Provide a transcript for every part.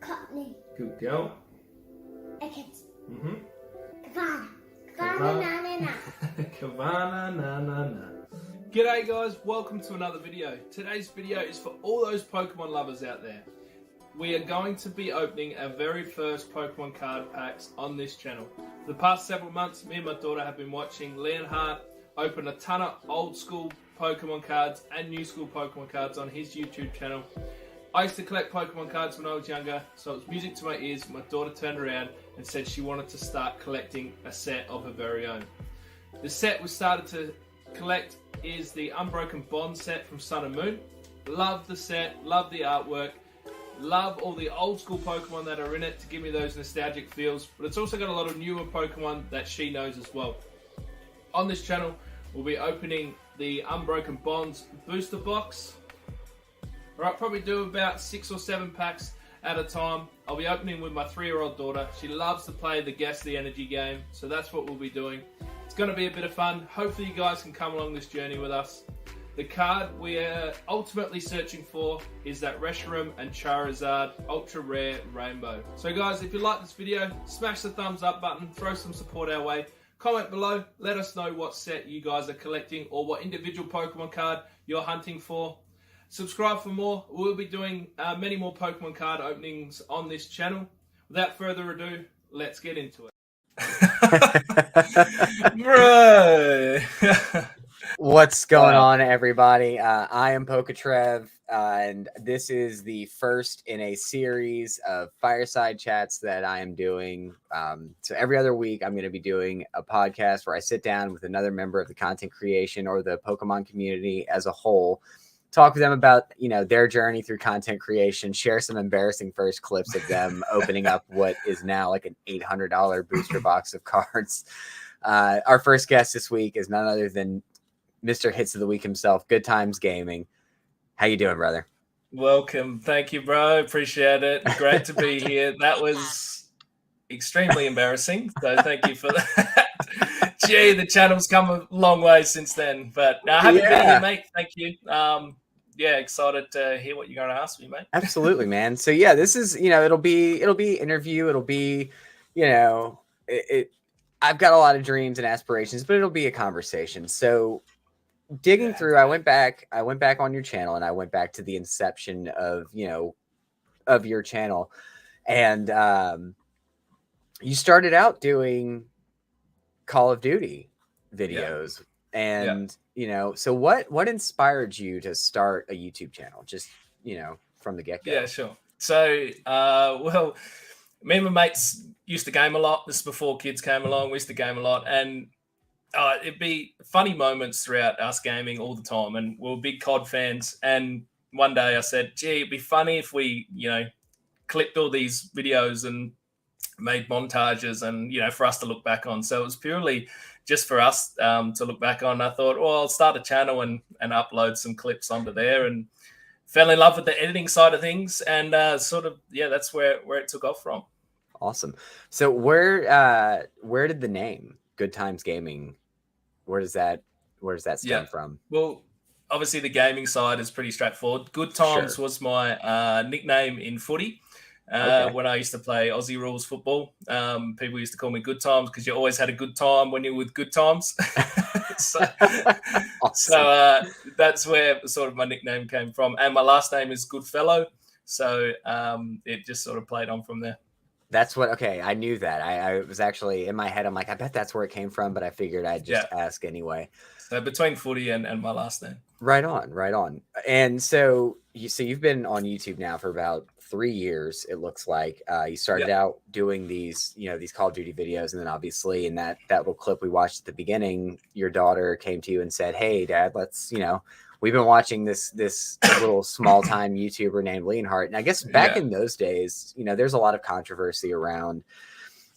company. Good girl. Okay. Mm-hmm. Kavana. Kavana na na na. Kavana na na na. G'day guys, welcome to another video. Today's video is for all those Pokemon lovers out there. We are going to be opening our very first Pokemon card packs on this channel. For the past several months, me and my daughter have been watching Leonhardt open a ton of old school Pokemon cards and new school Pokemon cards on his YouTube channel. I used to collect Pokemon cards when I was younger, so it was music to my ears. My daughter turned around and said she wanted to start collecting a set of her very own. The set we started to collect is the Unbroken Bond set from Sun and Moon. Love the set, love the artwork, love all the old school Pokemon that are in it to give me those nostalgic feels, but it's also got a lot of newer Pokemon that she knows as well. On this channel, we'll be opening the Unbroken Bonds booster box. Alright, probably do about 6 or 7 packs at a time. I'll be opening with my 3-year-old daughter. She loves to play the Guess the Energy game, so that's what we'll be doing. It's going to be a bit of fun. Hopefully you guys can come along this journey with us. The card we're ultimately searching for is that Reshiram and Charizard Ultra Rare Rainbow. So guys, if you like this video, smash the thumbs up button, throw some support our way. Comment below, let us know what set you guys are collecting or what individual Pokemon card you're hunting for. Subscribe for more. We'll be doing many more Pokemon card openings on this channel. Without further ado, let's get into it. Bro. What's going on, everybody? I am Trev, and this is the first in a series of Fireside chats that I am doing. So every other week, I'm going to be doing a podcast where I sit down with another member of the content creation or the Pokemon community as a whole, talk with them about, their journey through content creation, share some embarrassing first clips of them opening up what is now like an $800 booster box of cards. Our first guest this week is none other than Mr. Hits of the Week himself, Goodtimez Gaming. How you doing, brother? Welcome. Thank you, bro. Appreciate it. Great to be here. That was extremely embarrassing, so thank you for that. Gee, the channel's come a long way since then, but happy to be here, mate. Thank you. Excited to hear what you're going to ask me, mate. Absolutely, man. So yeah, this is, it'll be interview. It'll be, I've got a lot of dreams and aspirations, but it'll be a conversation. So digging through, I went back on your channel, and I went back to the inception of your channel, and you started out doing Call of Duty videos, and so what inspired you to start a YouTube channel, just from the get-go? Yeah, sure. So well, me and my mates used to game a lot. This is before kids came along. We used to game a lot, and it'd be funny moments throughout us gaming all the time, and we were big COD fans. And one day I said, gee, it'd be funny if we clipped all these videos and made montages and for us to look back on. So it was purely just for us to look back on. I thought, well, I'll start a channel and upload some clips onto there, and fell in love with the editing side of things, and that's where it took off from. Awesome. So where did the name Goodtimez Gaming, where does that stem from? Well, obviously the gaming side is pretty straightforward. Good Times was my nickname in footy. When I used to play Aussie rules football, people used to call me Good Times because you always had a good time when you were with Good Times. so that's where sort of my nickname came from. And my last name is Goodfellow. So it just sort of played on from there. That's I knew that. I was actually in my head, I'm like, I bet that's where it came from, but I figured I'd just ask anyway. So between footy and my last name. Right on. And so you've been on YouTube now for about 3 years, it looks like. You started out doing these Call of Duty videos, and then obviously in that little clip we watched at the beginning, your daughter came to you and said, hey, Dad, let's, we've been watching this little small time YouTuber named Leonhardt. And I guess back in those days, there's a lot of controversy around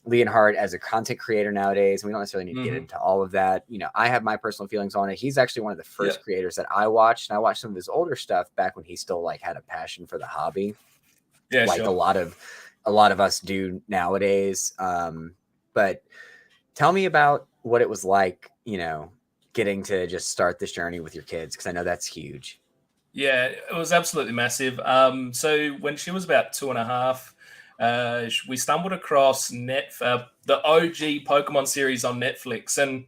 Leonhardt as a content creator nowadays. We don't necessarily need to get into all of that. I have my personal feelings on it. He's actually one of the first creators that I watched, and I watched some of his older stuff back when he still had a passion for the hobby. Yeah, like a lot of us do nowadays. But tell me about what it was like, getting to just start this journey with your kids, because I know that's huge. Yeah, it was absolutely massive. So when she was about 2.5, we stumbled across the OG Pokemon series on Netflix, and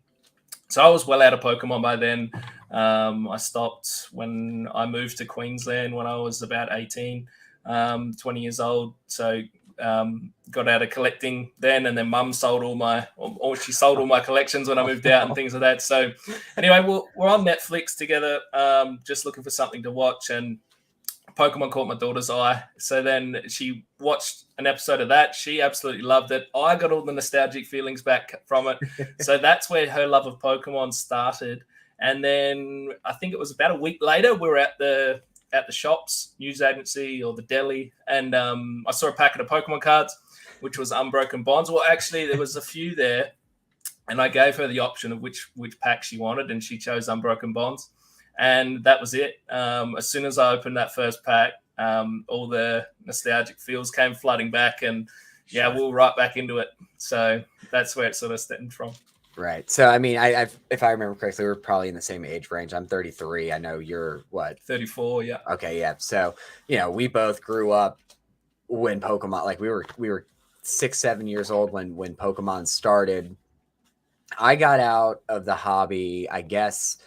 so I was well out of Pokemon by then. I stopped when I moved to Queensland when I was about 18, 20 years old. So got out of collecting then, and then Mum sold she sold all my collections when I moved out and things like that. So anyway, we're on Netflix together, just looking for something to watch, and Pokemon caught my daughter's eye. So then she watched an episode of that. She absolutely loved it. I got all the nostalgic feelings back from it. So that's where her love of Pokemon started. And then I think it was about a week later, we were at the shops, news agency or the deli, and I saw a packet of Pokemon cards, which was Unbroken Bonds. Well, actually, there was a few there, and I gave her the option of which pack she wanted, and she chose Unbroken Bonds. And that was it. As soon as I opened that first pack, all the nostalgic feels came flooding back, and yeah, we were right back into it. So that's where it sort of stemmed from. Right. So, I mean, if I remember correctly, we're probably in the same age range. I'm 33. I know you're what? 34. Yeah. Okay. Yeah. So, we both grew up when Pokemon, like we were 6, 7 years old when Pokemon started. I got out of the hobby, I guess,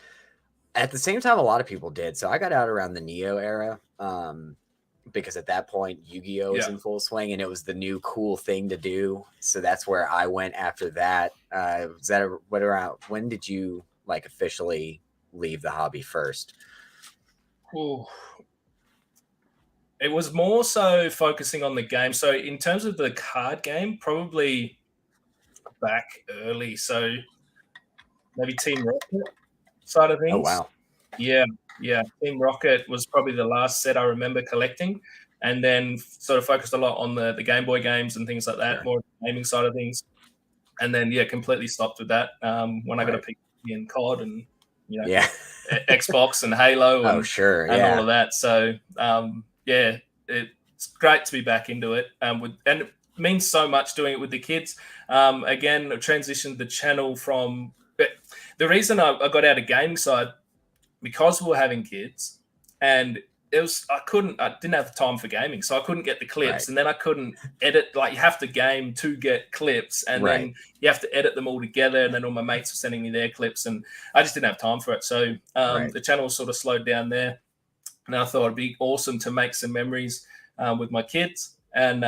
at the same time a lot of people did. So I got out around the Neo era, because at that point Yu-Gi-Oh was in full swing and it was the new cool thing to do. So that's where I went after that. When did you like officially leave the hobby first? Ooh. It was more so focusing on the game. So in terms of the card game, probably back early. So maybe Team Rocket side of things. Oh, wow. Yeah. Team Rocket was probably the last set I remember collecting, and then sort of focused a lot on the Game Boy games and things like that, more gaming side of things. And then, completely stopped with that when I got a PC and COD and, Xbox and Halo and, and all of that. So, it's great to be back into it. And it means so much doing it with the kids. Again, I transitioned the channel from the reason I got out of gaming side, because we were having kids, and I didn't have time for gaming, so I couldn't get the clips, and then I couldn't edit. Like, you have to game to get clips, and then you have to edit them all together, and then all my mates were sending me their clips, and I just didn't have time for it. So the channel sort of slowed down there, and I thought it'd be awesome to make some memories with my kids, and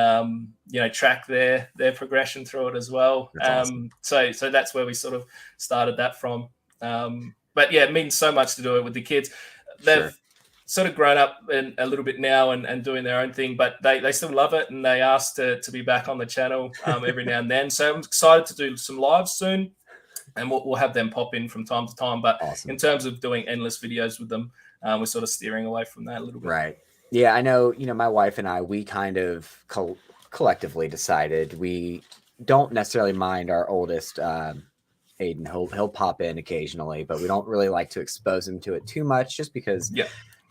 track their progression through it as well. Awesome. So that's where we sort of started that from. But yeah, it means so much to do it with the kids. They've sort of grown up a little bit now and doing their own thing, but they still love it, and they ask to be back on the channel every now and then. So I'm excited to do some lives soon, and we'll have them pop in from time to time. But in terms of doing endless videos with them, we're sort of steering away from that a little bit. Right. Yeah, I know, my wife and I, we kind of collectively decided we don't necessarily mind our oldest, Aiden. He'll pop in occasionally, but we don't really like to expose him to it too much, just because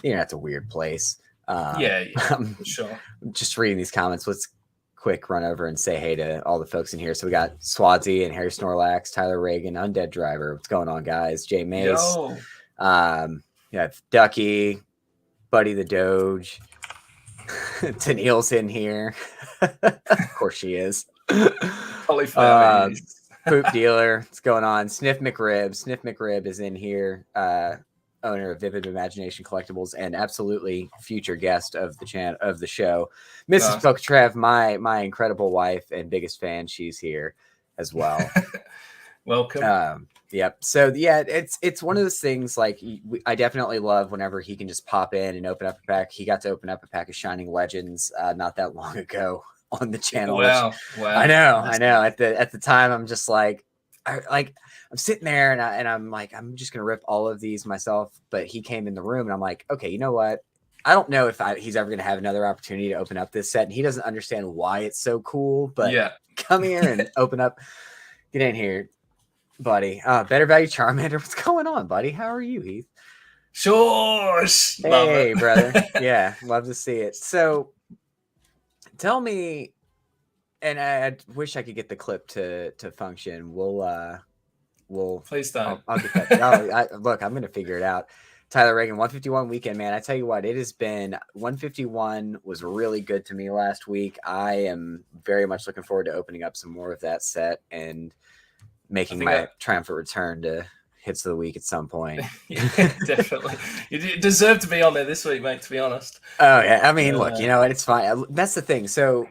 it's a weird place. For sure. Just reading these comments, let's quick run over and say hey to all the folks in here. So we got Swadsy and Harry Snorlax, Tyler Reagan, Undead Driver. What's going on, guys? Jay Mace. You have Ducky, Buddy the Doge. Tennille's in here. Of course she is. Poop Dealer, what's going on? Sniff McRib is in here, owner of Vivid Imagination Collectibles and absolutely future guest of the show. Mrs. Trev, my incredible wife and biggest fan, she's here as well. Welcome. Yep. So yeah, it's one of those things, like, I definitely love whenever he can just pop in and open up a pack. He got to open up a pack of Shining Legends not that long ago on the channel. Wow. I know. At the time, I'm just like, I'm sitting there and I'm like, I'm just gonna rip all of these myself. But he came in the room and I'm like, okay, you know what? I don't know if he's ever gonna have another opportunity to open up this set, and he doesn't understand why it's so cool. But come here and open up. Get in here, buddy. Better Value Charmander. What's going on, buddy? How are you, Heath? Sure. Hey, brother. Yeah, love to see it. So, tell me, and I wish I could get the clip to function. We'll please don't. I'll get that. Look, I'm gonna figure it out. Tyler Reagan, 151 weekend, man. I tell you what, it has been 151 was really good to me last week. I am very much looking forward to opening up some more of that set and making my triumphant return to hits of the week at some point. Yeah, definitely. You deserve to be on there this week, mate, to be honest. Oh yeah. I mean, look, you know what? It's fine. That's the thing. So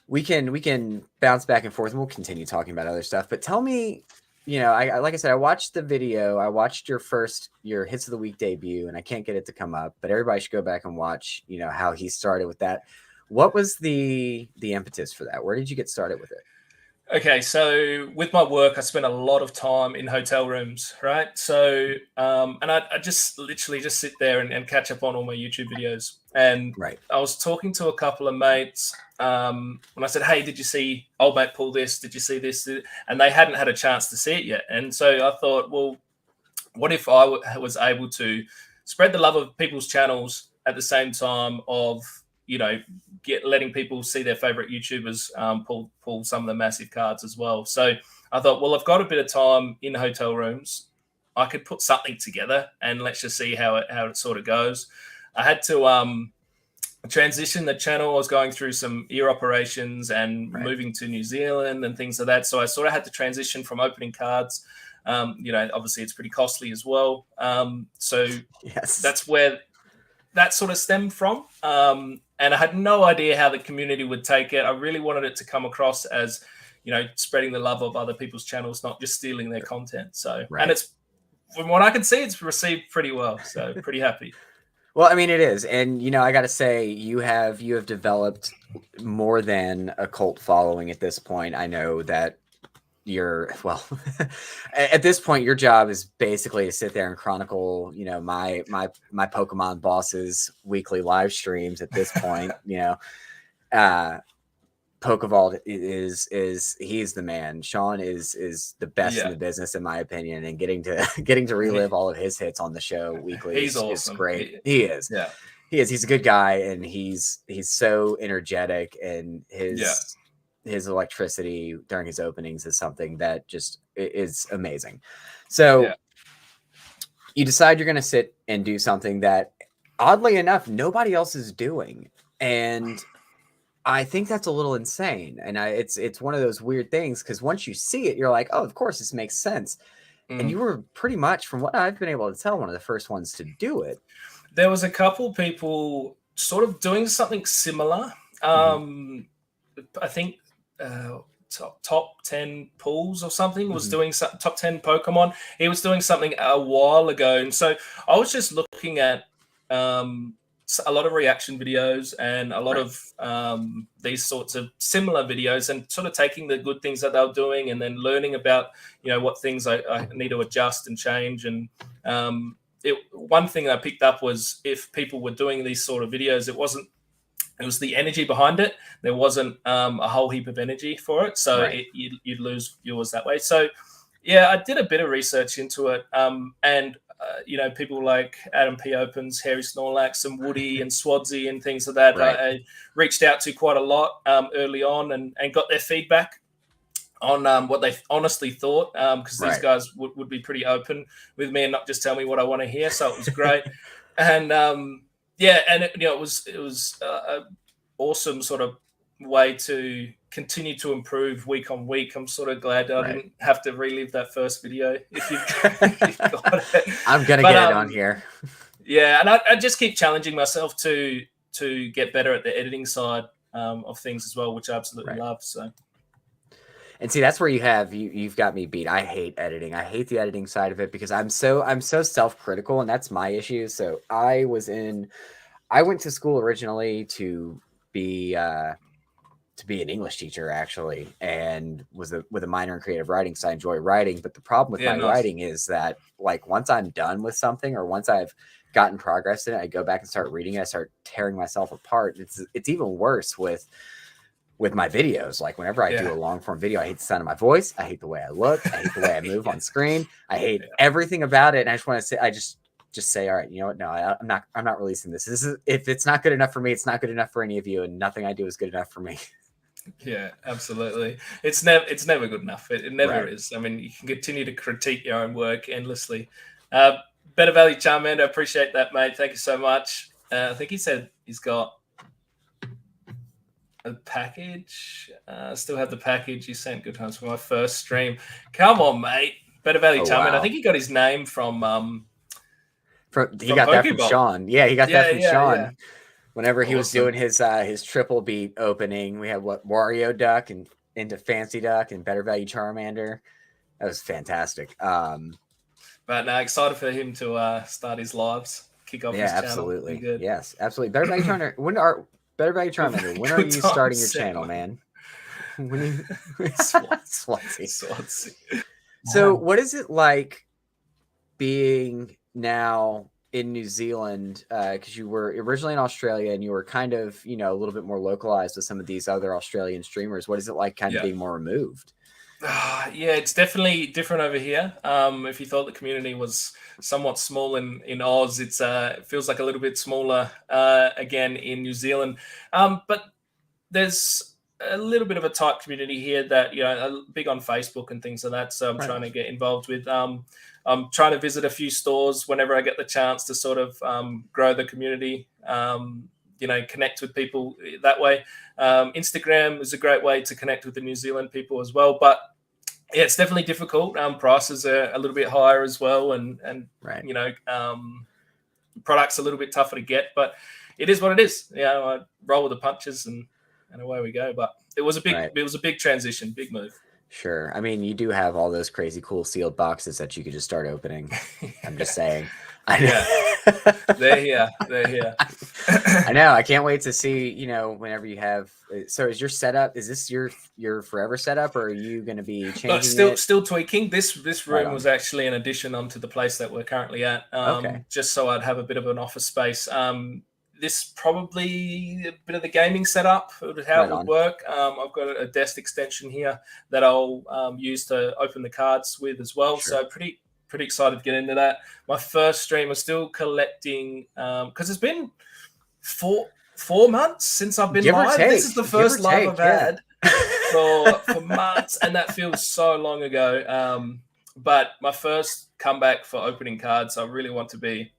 we can bounce back and forth and we'll continue talking about other stuff. But tell me, you know, I like I said, I watched the video. I watched your hits of the week debut, and I can't get it to come up, but everybody should go back and watch, you know, how he started with that. What was the impetus for that? Where did you get started with it? Okay, so with my work, I spent a lot of time in hotel rooms, right? So, and I just literally just sit there and catch up on all my YouTube videos. And I was talking to a couple of mates when I said, hey, did you see old mate pull this? Did you see this? And they hadn't had a chance to see it yet. And so I thought, well, what if I was able to spread the love of people's channels at the same time of, you know, letting people see their favorite YouTubers pull some of the massive cards as well. So I thought, well, I've got a bit of time in hotel rooms. I could put something together and let's just see how it sort of goes. I had to transition the channel. I was going through some ear operations and moving to New Zealand and things like that. So I sort of had to transition from opening cards. You know, obviously it's pretty costly as well. So that's where that sort of stemmed from. And I had no idea how the community would take it. I really wanted it to come across as, you know, spreading the love of other people's channels, not just stealing their content. So, and it's, from what I can see, it's received pretty well. So pretty happy. Well, I mean, it is. And, you know, I got to say, you have developed more than a cult following at this point. I know that at this point, your job is basically to sit there and chronicle, you know, my Pokemon boss's weekly live streams at this point. You know, PokeVault he's the man. Sean is the best in the business, in my opinion, and getting to relive all of his hits on the show weekly is great. He is. Yeah. He's a good guy, and he's so energetic, and his electricity during his openings is something that just is amazing. So you decide you're going to sit and do something that, oddly enough, nobody else is doing. And I think that's a little insane. And it's one of those weird things, because once you see it, you're like, oh, of course, this makes sense. And you were pretty much, from what I've been able to tell, one of the first ones to do it. There was a couple people sort of doing something similar. I think top 10 pulls or something was doing top 10 Pokemon. He was doing something a while ago. And so I was just looking at a lot of reaction videos and a lot of these sorts of similar videos, and sort of taking the good things that they were doing and then learning about, you know, what things I need to adjust and change. And one thing I picked up was, if people were doing these sort of videos, it was the energy behind it. There wasn't a whole heap of energy for it. So you'd lose viewers that way. So yeah, I did a bit of research into it. And you know, people like Adam P. Opens, Harry Snorlax, and Woody and Swadsy and things like that. I reached out to quite a lot early on and got their feedback on what they honestly thought, because these guys would be pretty open with me and not just tell me what I want to hear. So it was great. And yeah, and it was a awesome sort of way to continue to improve week on week. I'm sort of glad that I didn't have to relive that first video. If you've got it, I'm gonna get it on here. Yeah, and I just keep challenging myself to get better at the editing side of things as well, which I absolutely love. So. And see, that's where you've got me beat. I hate editing. I hate the editing side of it, because I'm so self-critical, and that's my issue. So I went to school originally to be an English teacher, actually, and with a minor in creative writing. So I enjoy writing. But the problem with my writing is that, like, once I'm done with something, or once I've gotten progress in it, I go back and start reading it. I start tearing myself apart. It's even worse with my videos. Like, whenever I do a long form video, I hate the sound of my voice. I hate the way I look. I hate the way I move on screen. I hate everything about it. And I just want to say, I just say, all right, you know what? No, I'm not releasing this. If it's not good enough for me, it's not good enough for any of you, and nothing I do is good enough for me. Yeah, absolutely. It's never good enough. It never is. I mean, you can continue to critique your own work endlessly. Better Value Charmander, appreciate that, mate. Thank you so much. I think he said he's got a package. Still have the package you sent. Good times for my first stream. Come on, mate. Better Value Charmander. Wow. I think he got his name from he got that from PokeVault. Sean. Yeah, he got that from Sean. Yeah. Whenever he was Awesome. doing his triple beat opening, we had Wario Duck and into Fancy Duck and Better Value Charmander. That was fantastic. But now excited for him to start his lives, kick off his channel. Absolutely. Good. Yes, absolutely. Better Value Charmander. Better Value Charmander. When are you starting your channel, man? When Swansea. So, what is it like being now in New Zealand? Because you were originally in Australia and you were kind of, a little bit more localized with some of these other Australian streamers. What is it like kind of being more removed? Yeah, it's definitely different over here. If you thought the community was somewhat small in Oz, it feels like a little bit smaller again in New Zealand. But there's a little bit of a tight community here that, big on Facebook and things like that. So I'm trying to get involved with. I'm trying to visit a few stores whenever I get the chance to sort of grow the community. Connect with people that way. Instagram is a great way to connect with the New Zealand people as well. But yeah, it's definitely difficult. Prices are a little bit higher as well, and products a little bit tougher to get. But it is what it is. I roll with the punches and away we go. But it was a big transition, big move. Sure. I mean, you do have all those crazy cool sealed boxes that you could just start opening. I'm just saying. They're here. I know. I can't wait to see, whenever you have. So is your setup, is this your forever setup, or are you going to be changing it? Still tweaking. This room was actually an addition onto the place that we're currently at. Just so I'd have a bit of an office space. This probably a bit of the gaming setup, how it would work. I've got a desk extension here that I'll use to open the cards with as well. Sure. So pretty excited to get into that. My first stream, I'm still collecting because it's been four months since I've been live. This is the first live I've had for months, and that feels so long ago. But my first comeback for opening cards, I really want to be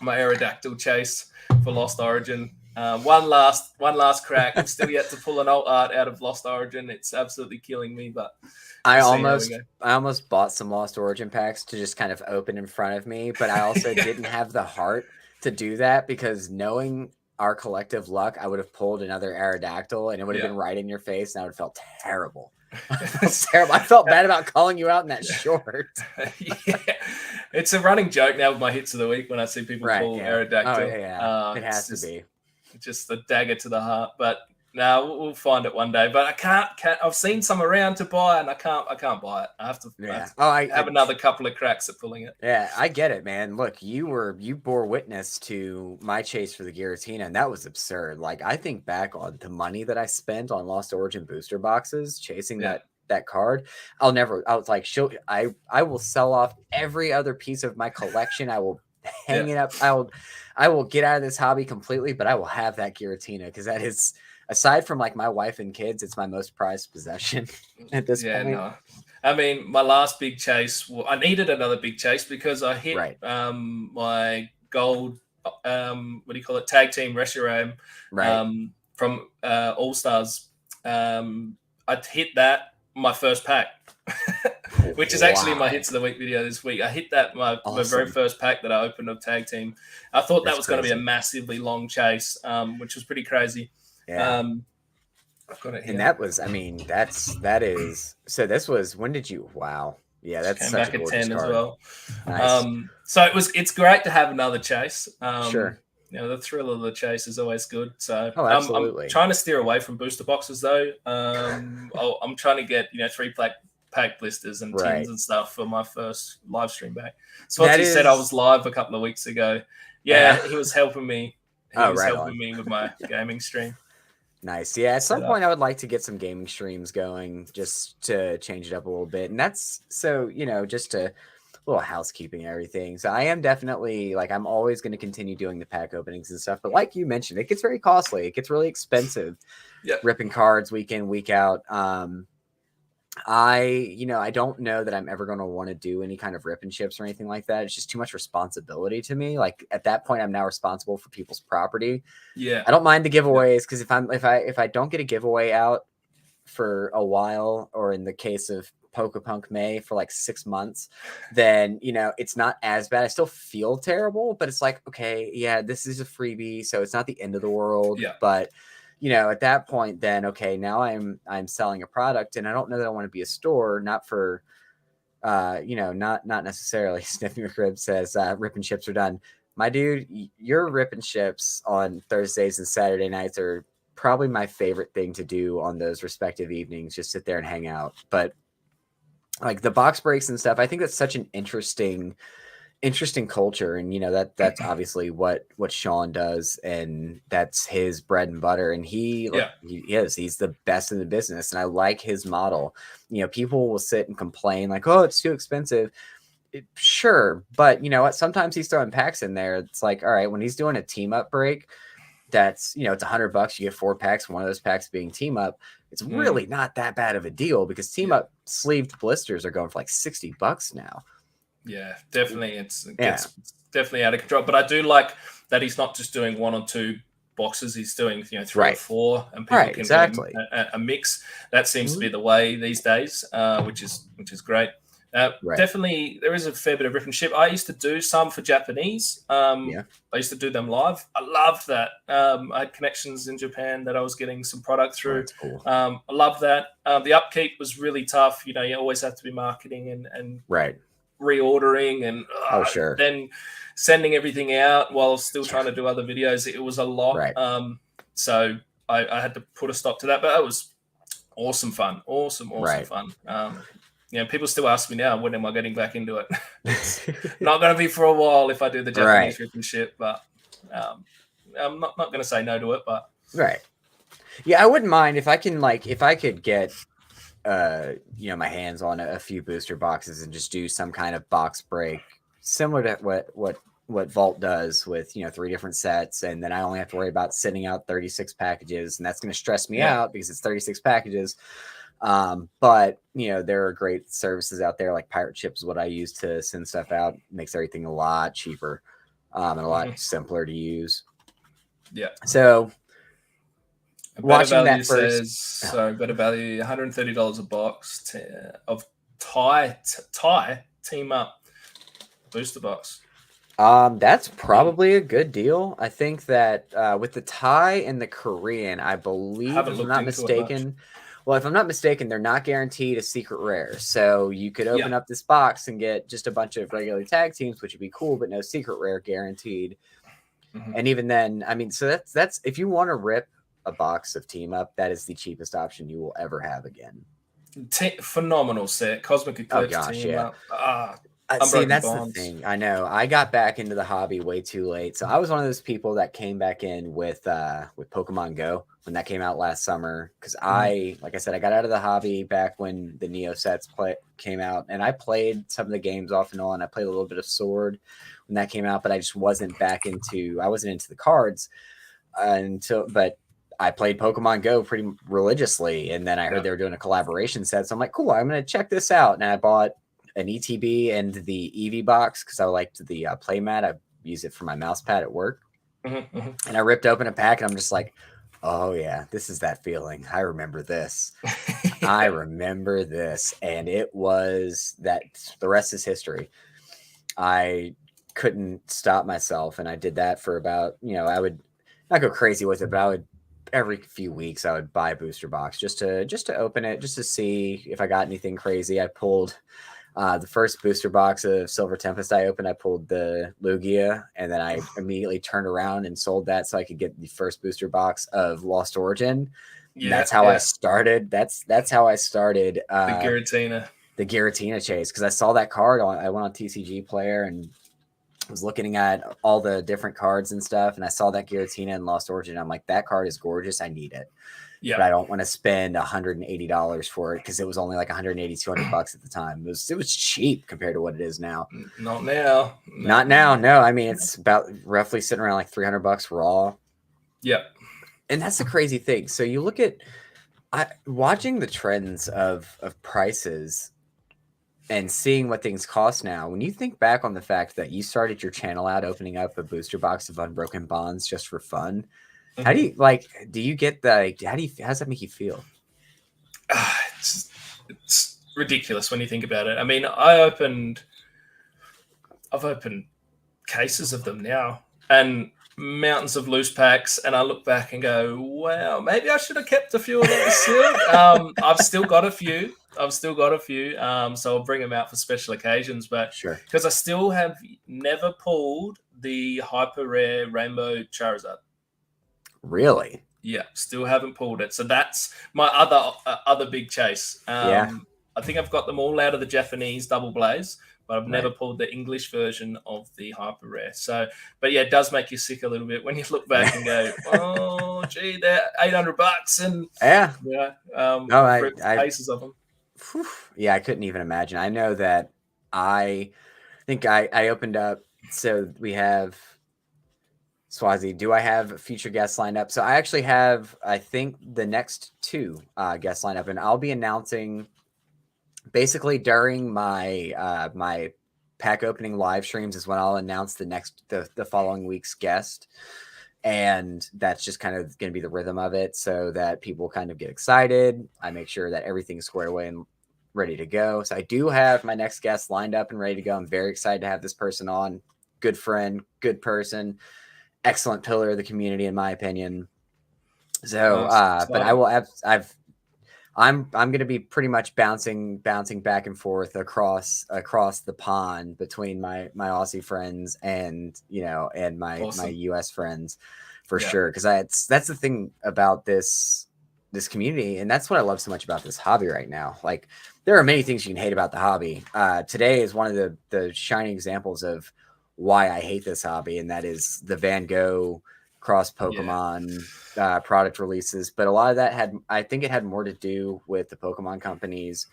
my Aerodactyl chase for Lost Origin. One last crack. I'm still yet to pull an alt art out of Lost Origin. It's absolutely killing me, but I almost bought some Lost Origin packs to just kind of open in front of me, but I also didn't have the heart to do that because knowing our collective luck, I would have pulled another Aerodactyl and it would have been right in your face and I would have felt terrible. I felt bad about calling you out in that short. It's a running joke now with my hits of the week when I see people pull Aerodactyl. It has to be. Just a dagger to the heart, but no, we'll find it one day. But I can't. I've seen some around to buy, and I can't buy it. I have to. I have another couple of cracks at pulling it. Yeah, I get it, man. Look, you bore witness to my chase for the Giratina, and that was absurd. Like, I think back on the money that I spent on Lost Origin booster boxes chasing that card. I was like, I will sell off every other piece of my collection. I will hang it up. I will get out of this hobby completely, but I will have that Giratina because that is, aside from like my wife and kids, it's my most prized possession at this point. No. I mean, my last big chase, I needed another big chase because I hit my gold, tag team Reshiram from All Stars. I hit that my first pack, which is actually my hits of the week video this week. I hit that my very first pack that I opened of tag team. I thought that was going to be a massively long chase, which was pretty crazy. Yeah. I've got it here. And that was, I mean, that is, so this was, when did you, wow. Yeah, that's came such back a at gorgeous 10 card. as well. Nice. So it's great to have another chase. Sure. The thrill of the chase is always good. So absolutely. I'm trying to steer away from booster boxes though. I'm trying to get 3-pack blisters and tins and stuff for my first live stream back. Swansea said I was live a couple of weeks ago. Yeah, he was helping me. He was helping me with my gaming stream. Nice. Yeah, at some point I would like to get some gaming streams going just to change it up a little bit. And that's so, just a little housekeeping and everything. So I am definitely I'm always going to continue doing the pack openings and stuff. But like you mentioned, it gets very costly. It gets really expensive ripping cards week in, week out. I don't know that I'm ever going to want to do any kind of rip and chips or anything like that. It's just too much responsibility to me. Like at that point, I'm now responsible for people's property. Yeah. I don't mind the giveaways because if I don't get a giveaway out for a while, or in the case of Pokepunk May for like 6 months, then it's not as bad. I still feel terrible, but it's like, okay, yeah, this is a freebie, so it's not the end of the world. Yeah. But at that point, then okay, now I'm selling a product, and I don't know that I want to be a store, not for not necessarily. Sniffy McRib says rip and chips are done. My dude, your rip and chips on Thursdays and Saturday nights are probably my favorite thing to do on those respective evenings. Just sit there and hang out. But like the box breaks and stuff, I think that's such an interesting culture, and that's obviously what Sean does, and that's his bread and butter, and he's the best in the business, and I like his model. People will sit and complain like, oh, it's too expensive. Sure, but you know what, sometimes he's throwing packs in there. It's like, all right, when he's doing a team up break, that's it's $100, you get 4 packs, one of those packs being team up. It's really not that bad of a deal, because team up sleeved blisters are going for like $60 now. Yeah, definitely. It's definitely out of control. But I do like that he's not just doing 1 or 2 boxes. He's doing 3 or 4, and people can exactly do a mix. That seems to be the way these days, which is great. Definitely, there is a fair bit of rip and chip. I used to do some for Japanese. I used to do them live. I loved that. I had connections in Japan that I was getting some product through. That's cool. I love that. The upkeep was really tough. You always have to be marketing and reordering and then sending everything out while still trying to do other videos. It was a lot. So I had to put a stop to that, but that was awesome fun. Awesome fun. People still ask me now, when am I getting back into it? It's not going to be for a while if I do the Japanese rip and ship, but I'm not going to say no to it. But yeah, I wouldn't mind if I could get my hands on a few booster boxes and just do some kind of box break similar to what Vault does with 3 different sets, and then I only have to worry about sending out 36 packages, and that's going to stress me out because it's 36 packages. But there are great services out there, like Pirate Chip is what I use to send stuff out. It makes everything a lot cheaper and a lot simpler to use. So watching that first, better value, $130 a box of Thai team up booster box. That's probably a good deal. I think that with the Thai and the Korean, I believe, if I'm not mistaken. Well, if I'm not mistaken, they're not guaranteed a secret rare. So you could open up this box and get just a bunch of regular tag teams, which would be cool, but no secret rare guaranteed. And even then, I mean, so that's if you want to rip a box of team up, that is the cheapest option you will ever have again. Phenomenal set. Cosmic Eclipse team up. See, that's the thing. I know. I got back into the hobby way too late. So I was one of those people that came back in with Pokemon Go when that came out last summer. Because like I said, I got out of the hobby back when the Neo sets came out, and I played some of the games off and on. I played a little bit of Sword when that came out, but I just wasn't into the cards but I played Pokemon Go pretty religiously. And then I heard they were doing a collaboration set. So I'm like, cool, I'm going to check this out. And I bought an ETB and the Eevee box because I liked the playmat. I use it for my mouse pad at work. And I ripped open a pack, and I'm just like, oh yeah, this is that feeling. I remember this. I remember this. And it was that. The rest is history. I couldn't stop myself, and I did that for about, I would not go crazy with it, but I would every few weeks I would buy a booster box just to open it, just to see if I got anything crazy. I pulled the first booster box of Silver Tempest I opened. I pulled the Lugia, and then I immediately turned around and sold that so I could get the first booster box of Lost Origin. That's how I started. That's how I started the Giratina chase, because I saw that card I went on TCG Player and was looking at all the different cards and stuff, and I saw that Giratina in Lost Origin. I'm like, that card is gorgeous. I need it. But I don't want to spend $180 for it because it was only like $180, $200 at the time. It was cheap compared to what it is now. Not now. Not now. No, I mean, it's about roughly sitting around like $300 raw. And that's the crazy thing. So you look at, Watching the trends of prices and seeing what things cost now, when you think back on the fact that you started your channel out opening up a booster box of Unbroken Bonds just for fun, how do you do you get the, how does that make you feel? It's ridiculous when you think about it. I mean, I've opened cases of them now and mountains of loose packs, and I look back and go, wow, maybe I should have kept a few of those sealed. I've still got a few. So I'll bring them out for special occasions, but Sure. because I still have never pulled the hyper rare Rainbow Charizard. Really? Yeah, still haven't pulled it. So that's my other big chase. Yeah. I think I've got them all out of the Japanese double blaze, but I've never pulled the English version of the hyper rare. So, but yeah, it does make you sick a little bit when you look back and go, oh, gee, they're $800 and cases of them. Whew, yeah, I couldn't even imagine. I know that I think I opened up. So we have Swazi. Do I have future guests lined up? So I actually have, I think, the next 2 guests lined up, and I'll be announcing basically during my my pack opening live streams is when I'll announce the following week's guest. And that's just kind of going to be the rhythm of it, so that people kind of get excited. I make sure that everything's squared away and ready to go. So I do have my next guest lined up and ready to go. I'm very excited to have this person on. Good friend, good person, excellent pillar of the community, in my opinion. So, but I will have, I'm going to be pretty much bouncing back and forth across the pond between my Aussie friends and my US friends for sure, because that's the thing about this community, and that's what I love so much about this hobby right now. Like, there are many things you can hate about the hobby. Today is one of the shining examples of why I hate this hobby, and that is the Van Gogh cross Pokemon product releases. But a lot of that I think it had more to do with the Pokemon companies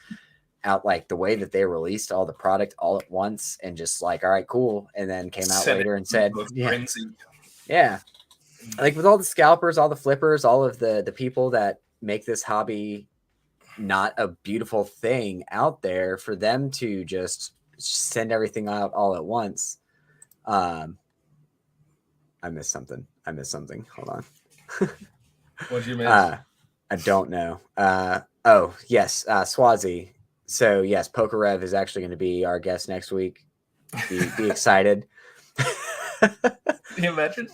out, like the way that they released all the product all at once and just like, all right, cool, and then came out later and said, yeah, like with all the scalpers, all the flippers, all of the people that make this hobby not a beautiful thing out there, for them to just send everything out all at once. I missed something. Hold on. What do you mean? I don't know. Oh, yes. Swazi. So, yes, PokeRev is actually going to be our guest next week. Be excited. Can you imagine?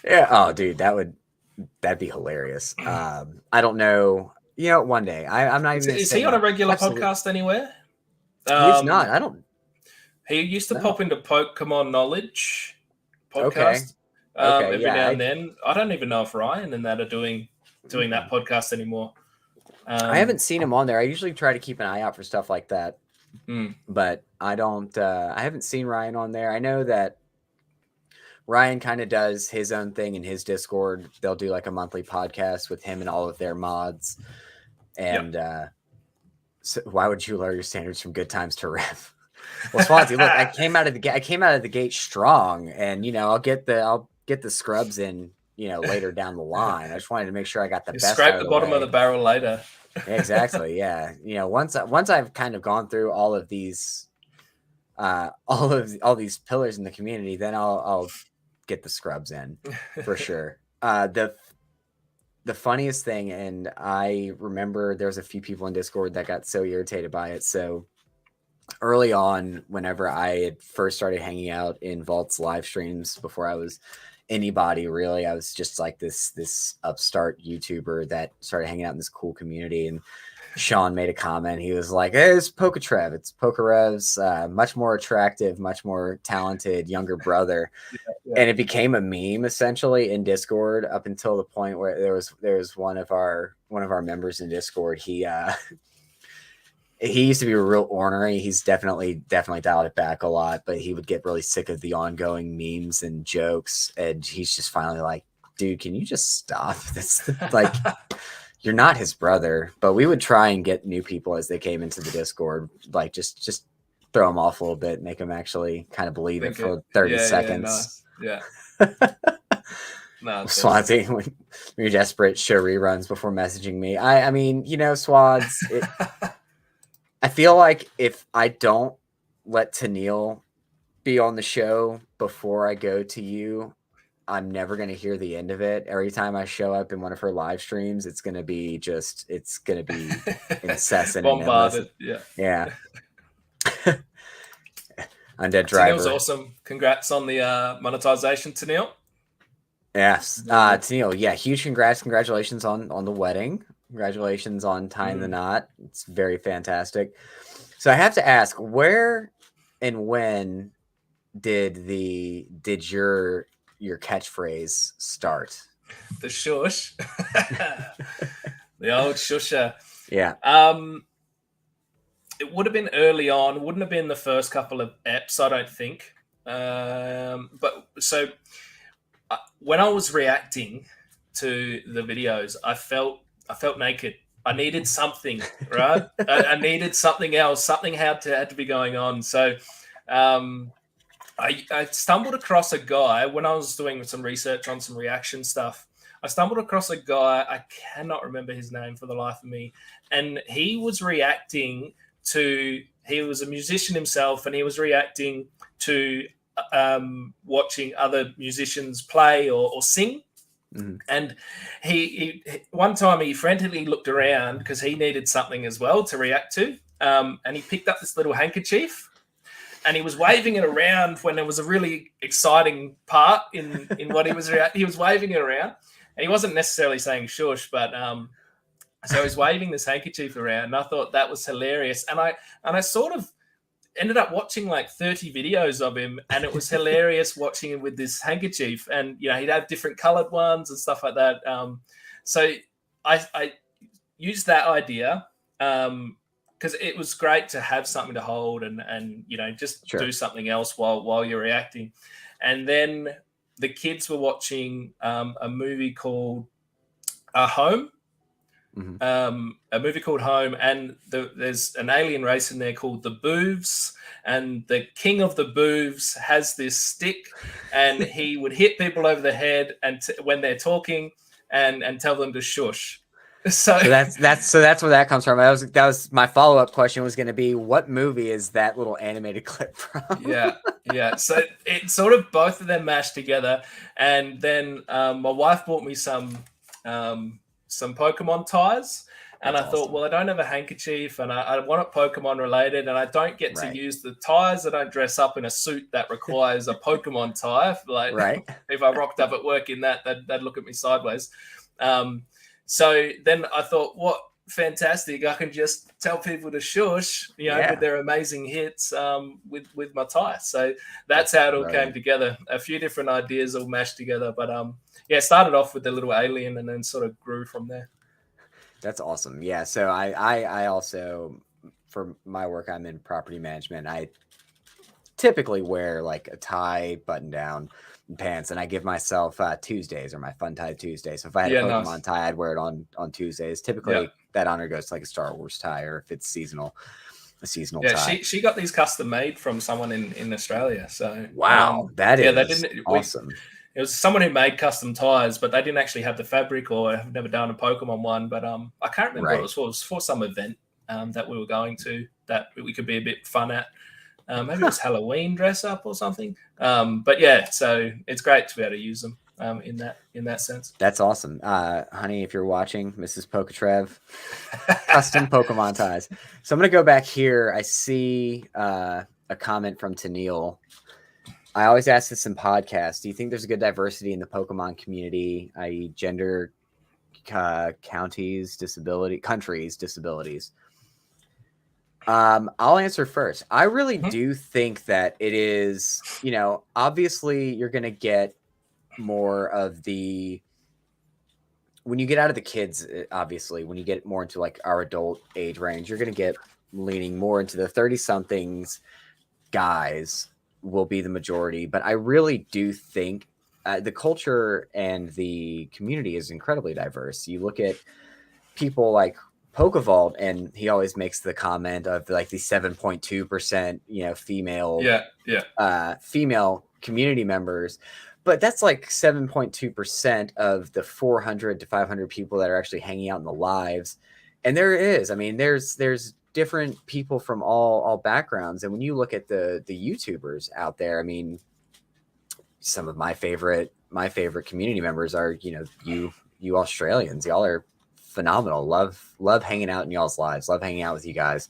Yeah. Oh, dude, that'd be hilarious. I don't know. One day. I'm not even. Is he on a regular podcast anywhere? He's not. I don't. He used to pop into Pokemon Knowledge podcast. Okay. Every now and then. I don't even know if Ryan and that are doing that podcast anymore. I haven't seen him on there. I usually try to keep an eye out for stuff like that, but I don't. I haven't seen Ryan on there. I know that Ryan kind of does his own thing in his Discord. They'll do like a monthly podcast with him and all of their mods. And so why would you lower your standards from good times to Rev? Well, Swansea, look, I came out of the gate strong, and I'll get the scrubs in, later down the line. I just wanted to make sure I got the best. Scrape the bottom of the barrel later. Exactly. Yeah. Once I've kind of gone through all of these, all these pillars in the community, then I'll get the scrubs in for sure. The funniest thing, and I remember there was a few people in Discord that got so irritated by it. So early on, whenever I had first started hanging out in Vault's live streams, before I was anybody really, I was just like this upstart YouTuber that started hanging out in this cool community. And Sean made a comment. He was like, hey, it's Trev. It's PokeRev's much more attractive, much more talented younger brother. Yeah. And it became a meme essentially in Discord up until the point where there was one of our members in Discord. He used to be real ornery. He's definitely dialed it back a lot, but he would get really sick of the ongoing memes and jokes. And he's just finally like, dude, can you just stop? That's like, you're not his brother. But we would try and get new people as they came into the Discord, like just throw them off a little bit, make them actually kind of believe it for 30 seconds. Yeah. No, it's Swansea, when you're desperate, show reruns before messaging me. I mean, Swads, I feel like if I don't let Tennille be on the show before I go to you, I'm never going to hear the end of it. Every time I show up in one of her live streams, it's going to be incessant. bombarded. And yeah. Undead Tennille's Driver. awesome. Congrats on the monetization, Tennille. Yes. Tennille, yeah, huge congratulations on the wedding. Congratulations on tying the knot. It's very fantastic. So I have to ask, where and when did your catchphrase start? The shush. The old shusher. Yeah. It would have been early on. Wouldn't have been the first couple of eps, I don't think. But so when I was reacting to the videos, I felt naked. I needed something, right? I needed something else. Something had to be going on. So I stumbled across a guy when I was doing some research on some reaction stuff. I stumbled across a guy. I cannot remember his name for the life of me. And he was reacting to, he was a musician himself, and he was reacting to watching other musicians play or sing. Mm-hmm. And he one time he frantically looked around because he needed something as well to react to. And he picked up this little handkerchief and he was waving it around when there was a really exciting part in what he was he was waving it around. And he wasn't necessarily saying shush, but so he was waving this handkerchief around, and I thought that was hilarious. And I sort of ended up watching like 30 videos of him, and it was hilarious watching him with this handkerchief. And he'd have different colored ones and stuff like that. So I used that idea because it was great to have something to hold and just do something else while you're reacting. And then the kids were watching a movie called Home. Mm-hmm. A movie called Home, and there's an alien race in there called the Boovs, and the king of the Boovs has this stick, and he would hit people over the head and when they're talking and tell them to shush. So that's where that comes from. That was my follow-up question was going to be, what movie is that little animated clip from? Yeah. So it sort of both of them mashed together, and then my wife bought me some Pokemon ties, and I thought, well, I don't have a handkerchief, and I want it Pokemon related, and I don't get to use the ties. I don't dress up in a suit that requires a Pokemon tie. Like, if I rocked up at work in that, they'd look at me sideways. So then I thought, what fantastic! I can just tell people to shush, with their amazing hits with my tie. So that's how it all came together. A few different ideas all mashed together, but it started off with the little alien and then sort of grew from there. That's awesome. Yeah. So I also, for my work, I'm in property management. I typically wear like a tie, button down, and pants, and I give myself Tuesdays or my fun tie Tuesday. So if I had a Pokemon tie, I'd wear it on Tuesdays. Typically that honor goes to like a Star Wars tie, or if it's seasonal, a seasonal tie. She got these custom made from someone in Australia. So wow, that is they didn't, awesome. It was someone who made custom ties, but they didn't actually have the fabric, or have never done a Pokemon one. But I can't remember what it was for. It was for some event that we were going to that we could be a bit fun at. Maybe it was Halloween dress up or something. But yeah, so it's great to be able to use them in that sense. That's awesome. Honey, if you're watching, Mrs. Trev, custom Pokemon ties. So I'm going to go back here. I see a comment from Tennille. I always ask this in podcasts. Do you think there's a good diversity in the Pokemon community, i.e. gender, countries, disabilities? I'll answer first. I really do think that it is, obviously you're going to get more of when you get out of the kids, obviously, when you get more into like our adult age range, you're going to get leaning more into the 30-somethings guys will be the majority. But I really do think the culture and the community is incredibly diverse. You look at people like PokeVault, and he always makes the comment of like the 7.2%, female, female community members. but that's like 7.2% of the 400 to 500 people that are actually hanging out in the lives. And there is, I mean, there's different people from all backgrounds. And when you look at the YouTubers out there, I mean, some of my favorite community members are, you Australians. Y'all are phenomenal. Love hanging out in y'all's lives. Love hanging out with you guys.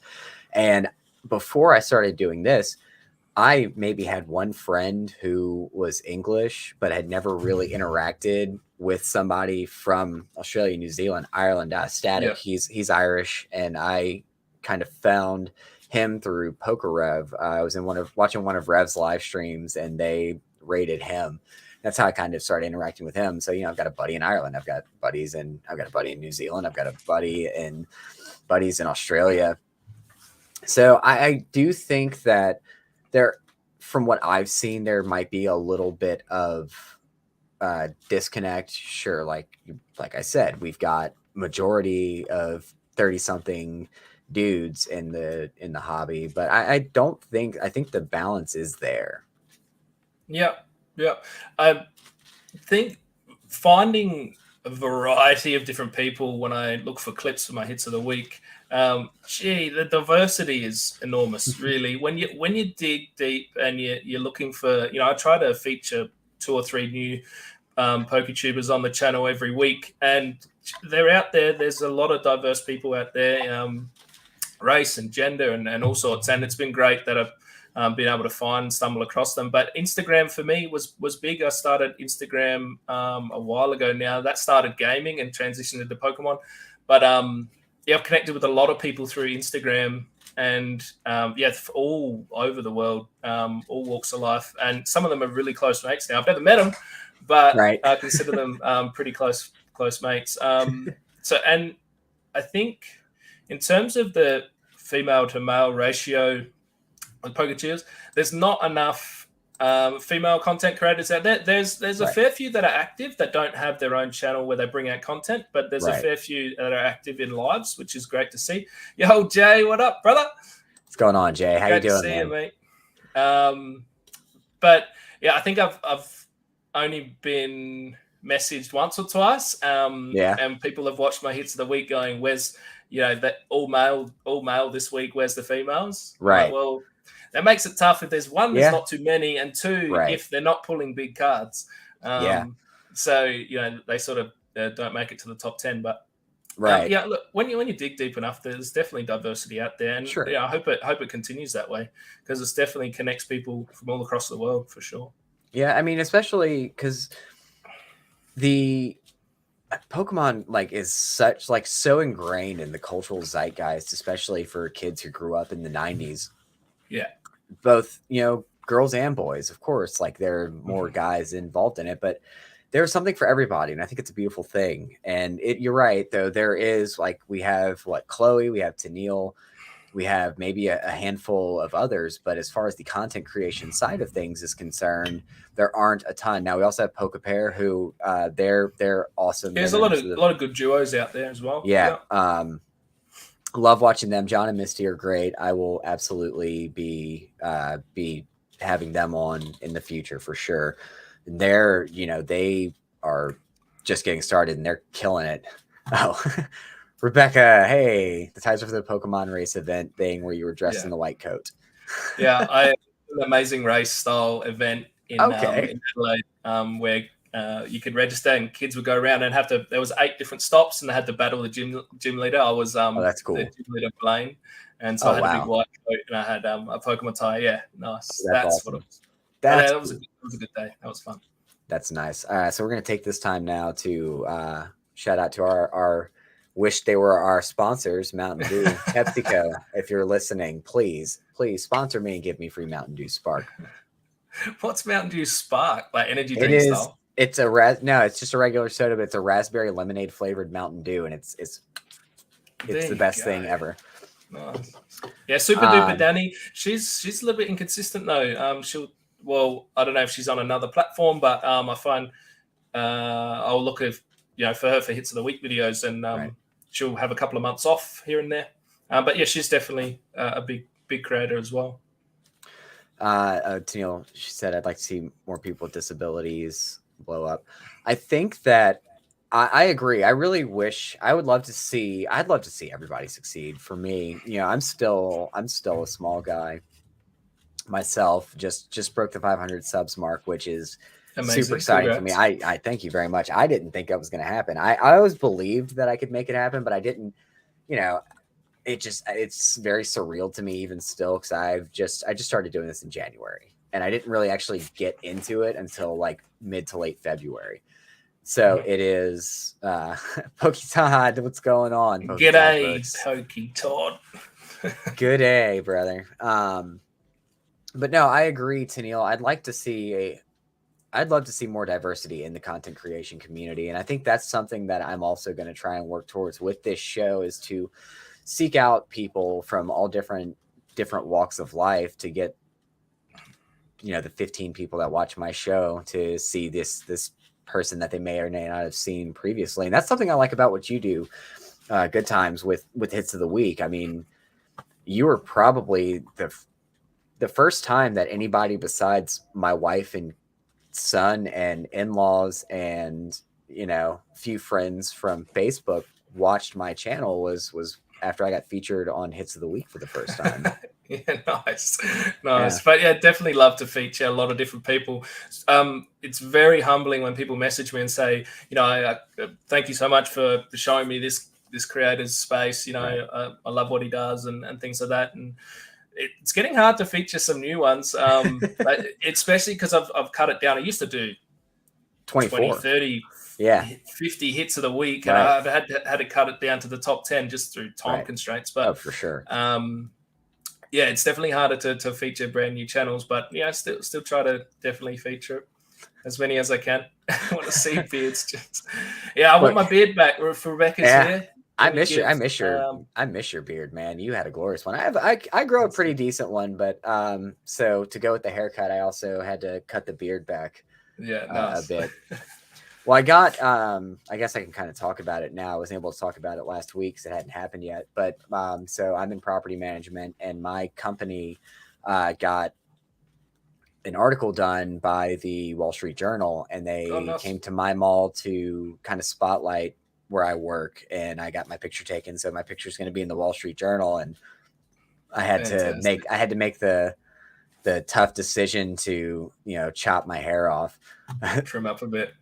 And before I started doing this, I maybe had one friend who was English, but had never really interacted with somebody from Australia, New Zealand, Ireland. Static. Yeah. He's Irish, and I kind of found him through PokeRev. I was watching one of Rev's live streams, and they rated him. That's how I kind of started interacting with him. So, I've got a buddy in Ireland. I've got a buddy in New Zealand. I've got a buddies in Australia. So I do think that there, from what I've seen, there might be a little bit of disconnect. Sure, like I said, we've got majority of 30-something dudes in the hobby, but I think the balance is there. Yeah. I think finding a variety of different people when I look for clips for my hits of the week, the diversity is enormous, really. When you dig deep and you're looking for, I try to feature 2 or 3 new PokeTubers on the channel every week, and they're out there. There's a lot of diverse people out there, race and gender and all sorts, and it's been great that I've been able to stumble across them. But Instagram for me was big. I started Instagram a while ago now. That started gaming and transitioned into Pokemon. But I've connected with a lot of people through Instagram, and all over the world, all walks of life. And some of them are really close mates now. I've never met them, but I consider them pretty close mates. And I think in terms of the female to male ratio on PokeTubers, there's not enough female content creators out there. There's a fair few that are active that don't have their own channel where they bring out content, but there's a fair few that are active in lives, which is great to see. Yo, Jay, what up, brother? What's going on, Jay? How great you doing, to see man? You, mate. But yeah, I think I've only been messaged once or twice. And people have watched my hits of the week going, where's that all male this week, where's the females? Right. Well, that makes it tough if there's one, there's not too many, and two, if they're not pulling big cards. So, they sort of don't make it to the top 10. But look, when you dig deep enough, there's definitely diversity out there. And I hope it continues that way, because it definitely connects people from all across the world for sure. Yeah, I mean, especially because the Pokemon is so ingrained in the cultural zeitgeist, especially for kids who grew up in the 90s. Yeah. Both, girls and boys, of course, there are more guys involved in it, but there's something for everybody. And I think it's a beautiful thing. And you're right, though. There is we have Chloe, we have Tennille, we have maybe a handful of others. But as far as the content creation side of things is concerned, there aren't a ton. Now we also have PokePair, who they're awesome. There's a lot of good duos out there as well. Yeah. Love watching them. John and Misty are great. I will absolutely be having them on in the future for sure. They're, they are just getting started and they're killing it. Oh, Rebecca, hey, the ties for the Pokemon race event thing where you were dressed in the white coat. I an amazing race style event in Adelaide, where you could register and kids would go around and there was 8 different stops and they had to battle the gym leader. I was that's cool. the gym leader Blaine, and so I had a big white coat and I had a Pokemon tie. Yeah, nice. That's awesome. What it was. That was a good day. That was fun. That's nice. All right, so we're gonna take this time now to shout out to our wish they were our sponsors, Mountain Dew, PepsiCo. If you're listening, please sponsor me and give me free Mountain Dew Spark. What's Mountain Dew Spark? Like energy drink style? It's it's just a regular soda, but it's a raspberry lemonade flavored Mountain Dew, and it's the best thing ever. Nice. Yeah, Super Duper Danny. She's a little bit inconsistent though. I don't know if she's on another platform, but I find I'll look at for her for hits of the week videos, and she'll have a couple of months off here and there. But yeah, she's definitely a big creator as well. Tennille, she said, I'd like to see more people with disabilities blow up. I think that I agree. I really wish I'd love to see everybody succeed. For me, I'm still a small guy myself. Just broke the 500 subs mark, which is Amazing. super exciting for me. I thank you very much. I didn't think that was going to happen. I always believed that I could make it happen, but I didn't, it's very surreal to me even still, because I just started doing this in January, and I didn't really actually get into it until like mid to late February. So it is PokeTodd, what's going on? G'day, PokeTodd. Good day, brother. But no, I agree, Tennille. I'd love to see more diversity in the content creation community. And I think that's something that I'm also going to try and work towards with this show, is to seek out people from all different walks of life to get, the 15 people that watch my show to see this person that they may or may not have seen previously. And that's something I like about what you do, Goodtimez, with Hits of the Week. I mean, you were probably the first time that anybody besides my wife and son and in-laws and few friends from Facebook watched my channel was after I got featured on Hits of the Week for the first time. Yeah, nice. But yeah, definitely love to feature a lot of different people. It's very humbling when people message me and say, I thank you so much for showing me this creator's space. I love what he does and things like that. And it's getting hard to feature some new ones, especially because I've cut it down. I used to do 20, 30, 50 hits of the week, and I've had to cut it down to the top 10 just through time constraints. But for sure. It's definitely harder to feature brand new channels, but still try to definitely feature as many as I can. I want to see beards. I want my beard back. Rebecca's here. I miss your beard, man. You had a glorious one. I grow a pretty decent one, but so to go with the haircut, I also had to cut the beard back a bit. Well, I got I guess I can kind of talk about it now. I wasn't able to talk about it last week because it hadn't happened yet. But so I'm in property management, and my company got an article done by the Wall Street Journal, and they came to my mall to kind of spotlight where I work, and I got my picture taken. So my picture is going to be in the Wall Street Journal, and I had to make the tough decision to, chop my hair off, trim up a bit.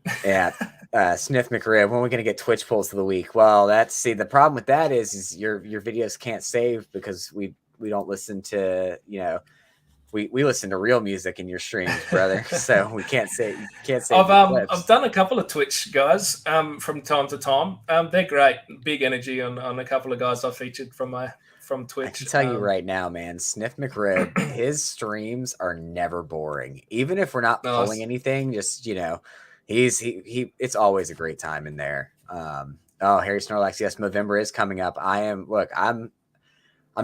Sniff McRib, when are we going to get Twitch pulls of the week? Well, the problem with that is your videos can't save because we don't listen to, we listen to real music in your streams, brother. So we can't say I've done a couple of Twitch guys from time to time. They're great, big energy on a couple of guys I featured from Twitch. I can tell you right now, man, Sniff McRib, his streams are never boring. Even if we're not pulling anything, just it's always a great time in there. Harry Snorlax, yes, November is coming up. I'm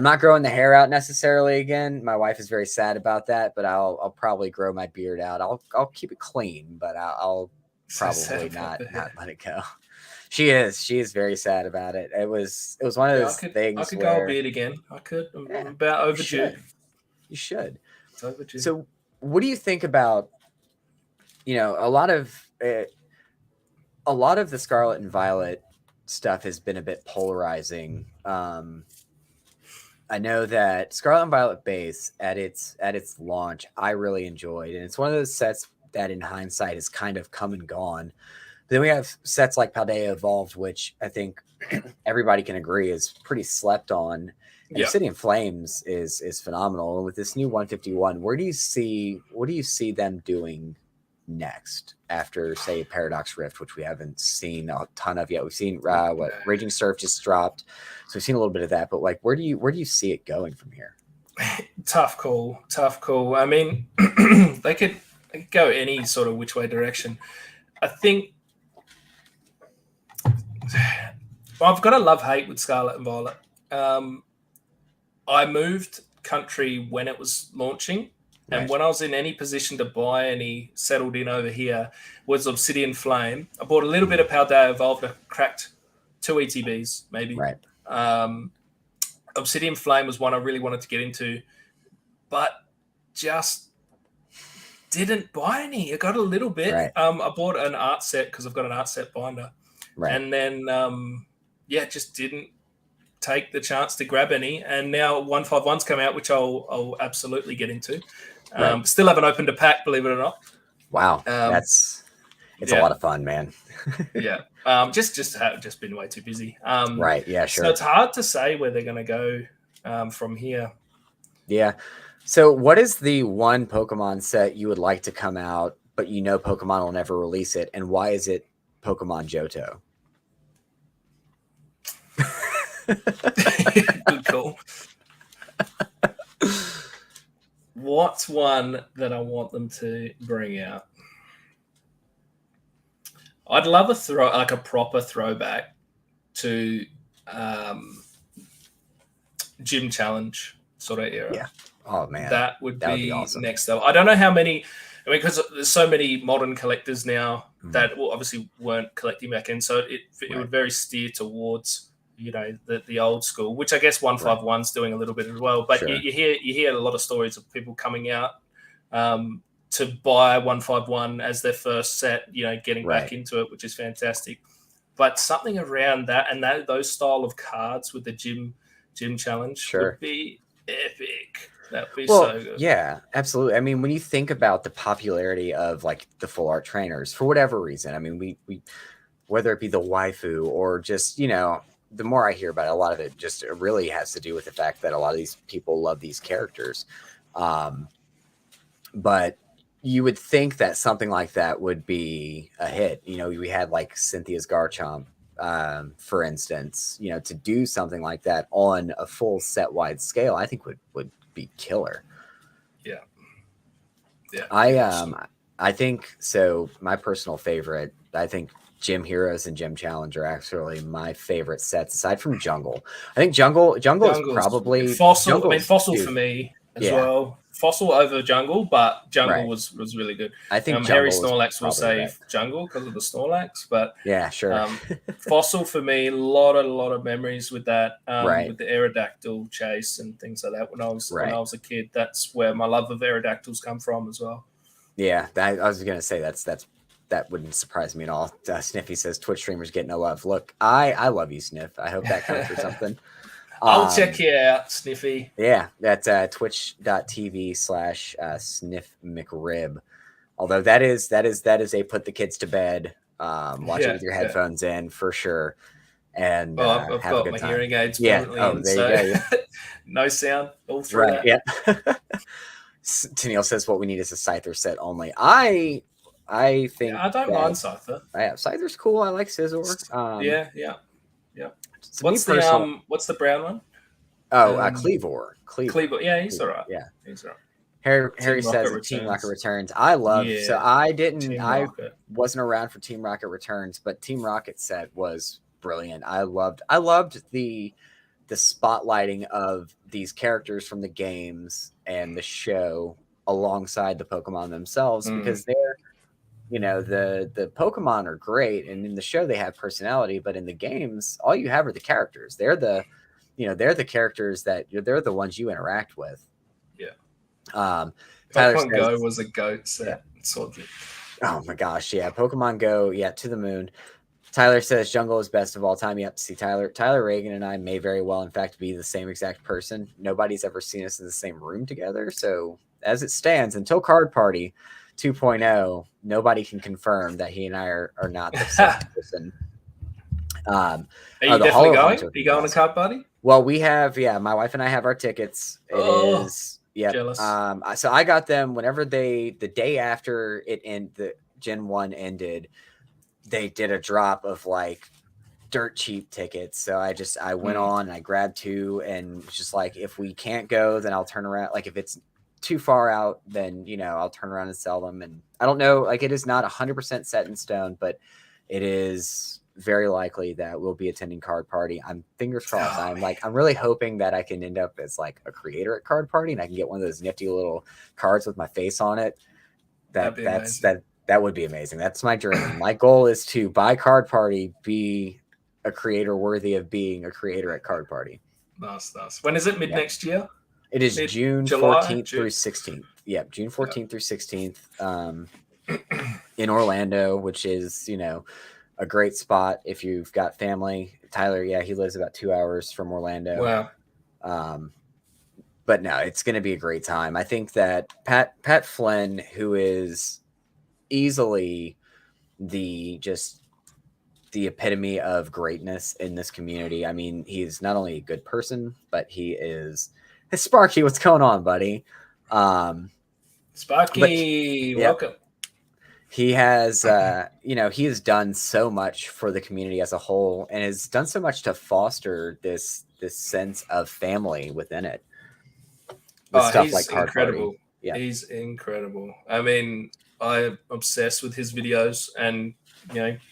not growing the hair out necessarily again. My wife is very sad about that, but I'll probably grow my beard out. I'll keep it clean, but I'll probably not let it go. She is very sad about it. It was one of those things. I could go a beard again. I could. I'm about overdue. You should. It's overdue. So, what do you think about? A lot of the Scarlet and Violet stuff has been a bit polarizing. I know that Scarlet and Violet base at its launch, I really enjoyed, and it's one of those sets that, in hindsight, has kind of come and gone. But then we have sets like Paldea Evolved, which I think everybody can agree is pretty slept on. And Obsidian Flames is phenomenal. And with this new 151, what do you see them doing next after, say, Paradox Rift, which we haven't seen a ton of yet? We've seen Raging Surf just dropped, so we've seen a little bit of that. But where do you see it going from here? Tough call. I mean, they could go any sort of which way direction. I think I've got a love-hate with Scarlet and Violet. I moved country when it was launching, and when I was in any position to buy any settled in over here was Obsidian Flame. I bought a little bit of Paldea Evolved. I cracked 2 ETBs, maybe. Right. Obsidian Flame was one I really wanted to get into, but just didn't buy any. I got a little bit. Right. I bought an art set because I've got an art set binder. Right. And then, just didn't take the chance to grab any. And now 151's come out, which I'll absolutely get into. Right. Still haven't opened a pack, believe it or not. Wow. It's a lot of fun, man. Yeah. Just been way too busy. Right. Yeah, sure. So it's hard to say where they're going to go from here. Yeah. So what is the one Pokemon set you would like to come out, but you know Pokemon will never release it? And why is it Pokemon Johto? Good call. What's one that I want them to bring out? I'd love a proper throwback to Gym Challenge sort of era. Yeah. Oh man, that would be awesome. Next level. I don't know how many. I mean, because there's so many modern collectors now that obviously weren't collecting back in, so it would very steer towards the old school, which I guess 151's doing a little bit as well. But you hear a lot of stories of people coming out to buy 151 as their first set, getting back into it, which is fantastic. But something around that and those style of cards with the gym challenge would be epic. That'd be so good. Yeah, absolutely. I mean, when you think about the popularity of like the full art trainers, for whatever reason, I mean, we whether it be the waifu or just, the more I hear about it, a lot of it just really has to do with the fact that a lot of these people love these characters. But you would think that something like that would be a hit. We had like Cynthia's Garchomp, for instance, to do something like that on a full set wide scale, I think would be killer. Yeah. I think so. My personal favorite, I think Gym Heroes and Gym Challenge are actually my favorite sets aside from Jungle. I think Jungle is probably Fossil. Fossil for me as well. Fossil over Jungle, but Jungle was really good. I think Harry Snorlax will say Jungle because of the Snorlax, but yeah, sure. Fossil for me, a lot of memories with that, with the Aerodactyl chase and things like that. When I was a kid, that's where my love of Aerodactyls come from as well. Yeah, I was gonna say that wouldn't surprise me at all. Sniffy says Twitch streamers get no love. Look, I love you, Sniff. I hope that counts for something. I'll check you out, Sniffy. Yeah, that's twitch.tv/SniffMcRib. Although that is a put the kids to bed, watch it with your headphones in for sure. And I've have got a good my time. hearing aids. Yeah. Oh, there you go. Yeah. No sound all through right. Yeah. Tennille says what we need is a Scyther set only. I think I don't mind Scyther. Scyther's cool. I like Scizor. Yeah. What's the brown one? Cleavor. Cleavor. Yeah, he's all right. Yeah, he's all right. Harry says Team Rocket Returns. I wasn't around for Team Rocket Returns, but Team Rocket set was brilliant. I loved the spotlighting of these characters from the games and the show alongside the Pokemon themselves, because they're, the Pokemon are great, and in the show they have personality, but in the games, all you have are the characters. They're the characters they're the ones you interact with. Yeah. Pokemon Go was a goat set. Yeah. Oh my gosh, yeah. Pokemon Go, to the moon. Tyler says Jungle is best of all time. Yep, see Tyler Reagan and I may very well, in fact, be the same exact person. Nobody's ever seen us in the same room together. So as it stands, until Card Party 2.0, nobody can confirm that he and I are not the same person. Are you definitely going? Are you going to Card Party? Well, we have, my wife and I have our tickets. It is, jealous. So I got them whenever the day after the Gen 1 ended, they did a drop of like dirt cheap tickets. So I went on and I grabbed two, and just like, if we can't go, then I'll turn around. Like if it's too far out, then, I'll turn around and sell them. And I don't know, like it is not 100% set in stone, but it is very likely that we'll be attending Card Party. I'm fingers crossed. I'm really hoping that I can end up as like a creator at Card Party, and I can get one of those nifty little cards with my face on it. That would be amazing. That's my dream. My goal is to, by Card Party, be a creator worthy of being a creator at Card Party. Nice. When is it? Mid next year? It is June 14th through 16th. June 14th through 16th in Orlando, which is, a great spot if you've got family. Tyler, he lives about 2 hours from Orlando. Wow. But no, it's going to be a great time. I think that Pat Flynn, who is easily the epitome of greatness in this community. I mean, he's not only a good person, but he is Sparky. What's going on, buddy? Sparky, welcome. He has, he has done so much for the community as a whole, and has done so much to foster this sense of family within it. He's like incredible. Yeah, he's incredible. I mean, I'm obsessed with his videos, and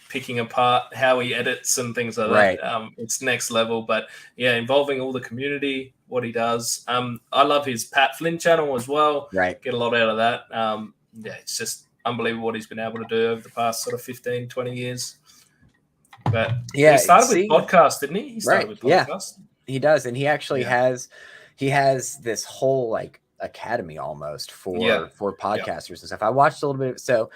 picking apart how he edits and things like that. It's next level. But involving all the community, what he does. I love his Pat Flynn channel as well. Right, get a lot out of that. It's just unbelievable what he's been able to do over the past sort of 15, 20 years. But he started with podcast, didn't he? He started with podcast. He does, and he actually has this whole like academy almost for podcasters and stuff. I watched a little bit. So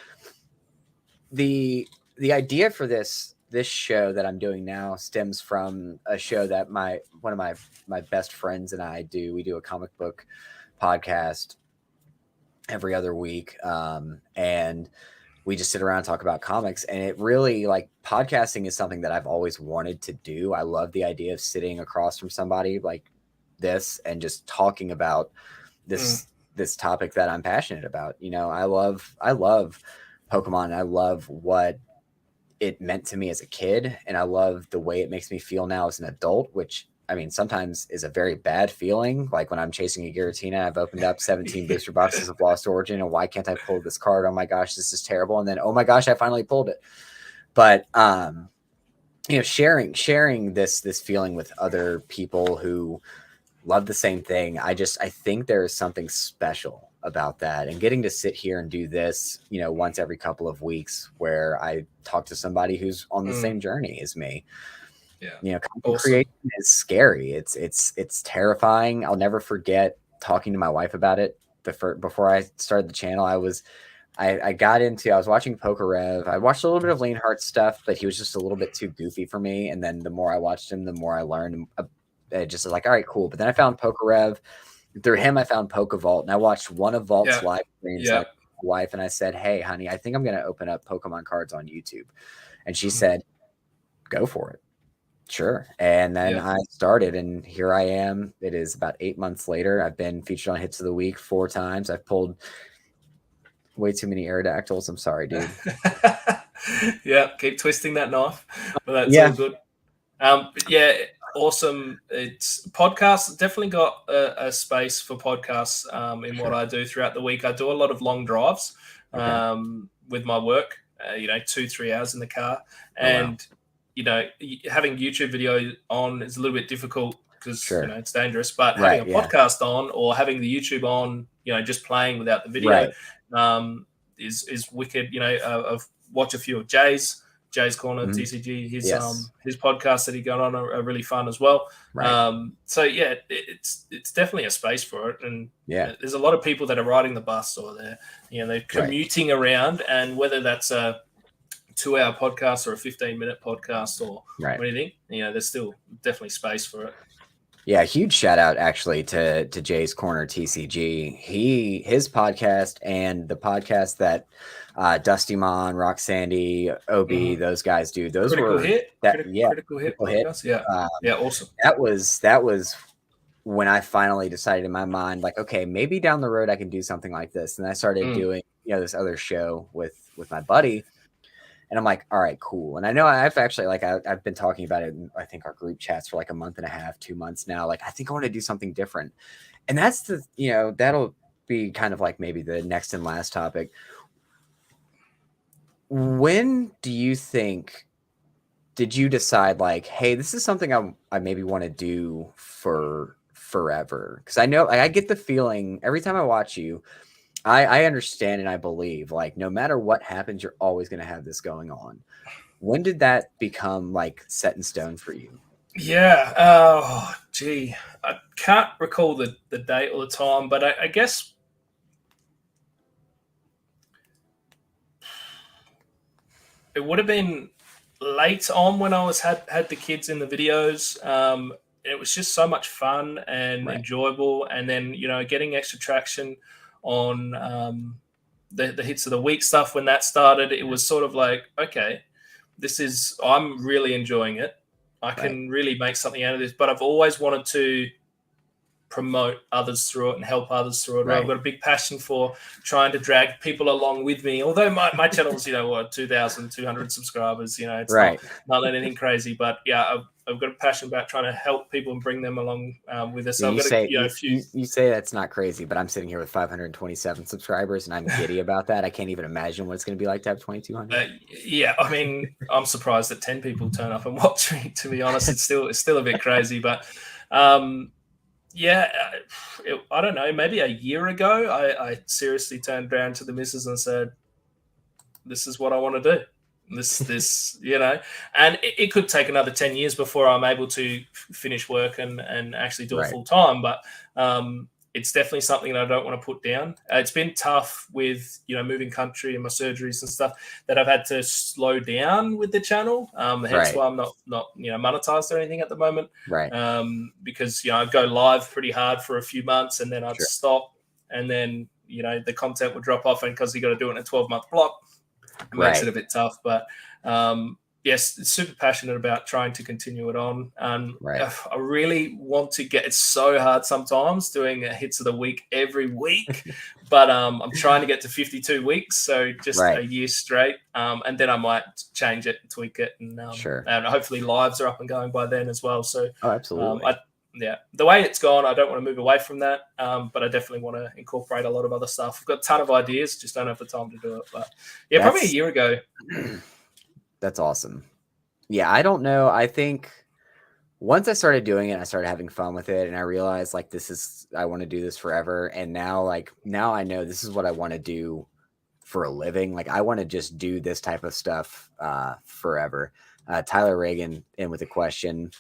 the idea for this show that I'm doing now stems from a show that one of my best friends and I do. We do a comic book podcast every other week, and we just sit around and talk about comics. And it really, like, podcasting is something that I've always wanted to do. I love the idea of sitting across from somebody like this and just talking about this topic that I'm passionate about. I love Pokemon. I love what it meant to me as a kid, and I love the way it makes me feel now as an adult, which, I mean, sometimes is a very bad feeling. Like when I'm chasing a Giratina, I've opened up 17 booster boxes of Lost Origin, and why can't I pull this card? Oh my gosh, this is terrible. And then, oh my gosh, I finally pulled it. But sharing this feeling with other people who love the same thing, I think there is something special about that, and getting to sit here and do this, once every couple of weeks, where I talk to somebody who's on the same journey as me. Content creation is scary. It's terrifying. I'll never forget talking to my wife about it. Before I started the channel, I was watching PokeRev. I watched a little bit of Leonhardt stuff, but he was just a little bit too goofy for me. And then the more I watched him, the more I learned. Just like, all right, cool. But then I found PokeRev. Through him, I found PokeVault, and I watched one of Vault's live streams. Like, my wife, and I said, "Hey, honey, I think I'm going to open up Pokemon cards on YouTube," and she said, "Go for it." Sure. And then I started, and here I am. It is about 8 months later. I've been featured on Hits of the Week 4 times. I've pulled way too many Aerodactyls. I'm sorry, dude. Keep twisting that knife. But that's all good. Awesome. It's podcasts. Definitely got a space for podcasts in what I do throughout the week. I do a lot of long drives with my work, 2-3 hours in the car. And having YouTube video on is a little bit difficult because it's dangerous. But having a podcast on, or having the YouTube on, just playing without the video, is wicked. I've watched a few of Jay's Corner, TCG. His podcast that he got on are really fun as well. It's definitely a space for it. And there's a lot of people that are riding the bus, or they're commuting around, and whether that's a 2-hour podcast or a 15-minute podcast or anything, there's still definitely space for it. Yeah, huge shout out actually to Jay's Corner TCG. His podcast and the podcast that Dusty Mon, Rock Sandy, Obi, those guys do. Those Critical were Hit. Critical Hit. Awesome. That was when I finally decided in my mind, like, okay, maybe down the road I can do something like this. And I started doing this other show with my buddy. And I'm like, all right, cool. And I know I've actually, like, I've been talking about it in, I think, our group chats for like a month and a half, 2 months now. Like, I think I want to do something different. And that's that'll be kind of like maybe the next and last topic. When do you think, did you decide, like, hey, this is something I maybe want to do for forever? Because I know, like, I get the feeling every time I watch you, I understand and I believe, like, no matter what happens, you're always going to have this going on. When did that become, like, set in stone for you? Yeah. Oh, gee. I can't recall the date or the time, but I guess it would have been late on when I was had the kids in the videos. It was just so much fun and Right. enjoyable, and then getting extra traction on the hits of the week stuff when that started. It was sort of like, okay, I'm really enjoying it. I can really make something out of this, but I've always wanted to promote others through it and help others through it. Right. I've got a big passion for trying to drag people along with me. Although my channel's 2,200 subscribers. It's not anything crazy, but yeah, I've got a passion about trying to help people and bring them along with us. So I've got a few. You say that's not crazy, but I'm sitting here with 527 subscribers, and I'm giddy about that. I can't even imagine what it's going to be like to have 2,200. Yeah, I mean, I'm surprised that 10 people turn up and watch me. To be honest, it's still a bit crazy, but. Yeah, I don't know. Maybe a year ago, I seriously turned around to the missus and said, "This is what I want to do. This, and it could take another 10 years before I'm able to finish work and actually do it full time. But it's definitely something that I don't want to put down. It's been tough with moving country and my surgeries and stuff that I've had to slow down with the channel. Hence why I'm not monetized or anything at the moment. Right. Because I'd go live pretty hard for a few months and then I'd stop, and then the content would drop off, and because you got to do it in a 12-month block, it makes it a bit tough. But yes, super passionate about trying to continue it on. And I really want to it's so hard sometimes doing hits of the week every week, but I'm trying to get to 52 weeks. So just a year straight. And then I might change it and tweak it. And, and hopefully lives are up and going by then as well. So absolutely. The way it's gone, I don't want to move away from that. But I definitely want to incorporate a lot of other stuff. I've got a ton of ideas, just don't have the time to do it. But yeah, probably a year ago. That's awesome. Yeah, I don't know. I think once I started doing it, I started having fun with it, and I realized like I want to do this forever. And now I know this is what I want to do for a living. Like I want to just do this type of stuff forever. Tyler Reagan in with a question.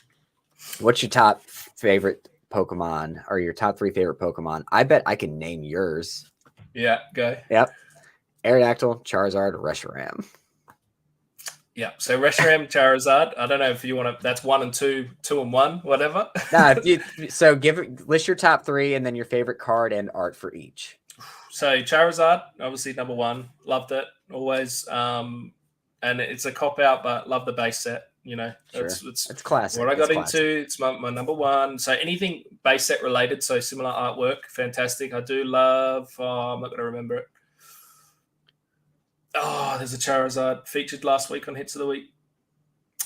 What's your top favorite Pokemon, or your top 3 favorite Pokemon? I bet I can name yours. Yeah, go. Yep. Aerodactyl, Charizard, Reshiram. Yeah, so Reshiram, Charizard. I don't know if you want to. That's 1 and 2, 2 and 1, whatever. So list your top 3 and then your favorite card and art for each. So Charizard, obviously number 1. Loved it always. And it's a cop out, but love the base set. It's classic. What I got into. It's my number 1. So anything base set related, so similar artwork, fantastic. I do love. I'm not going to remember it. Oh, there's a Charizard featured last week on Hits of the Week.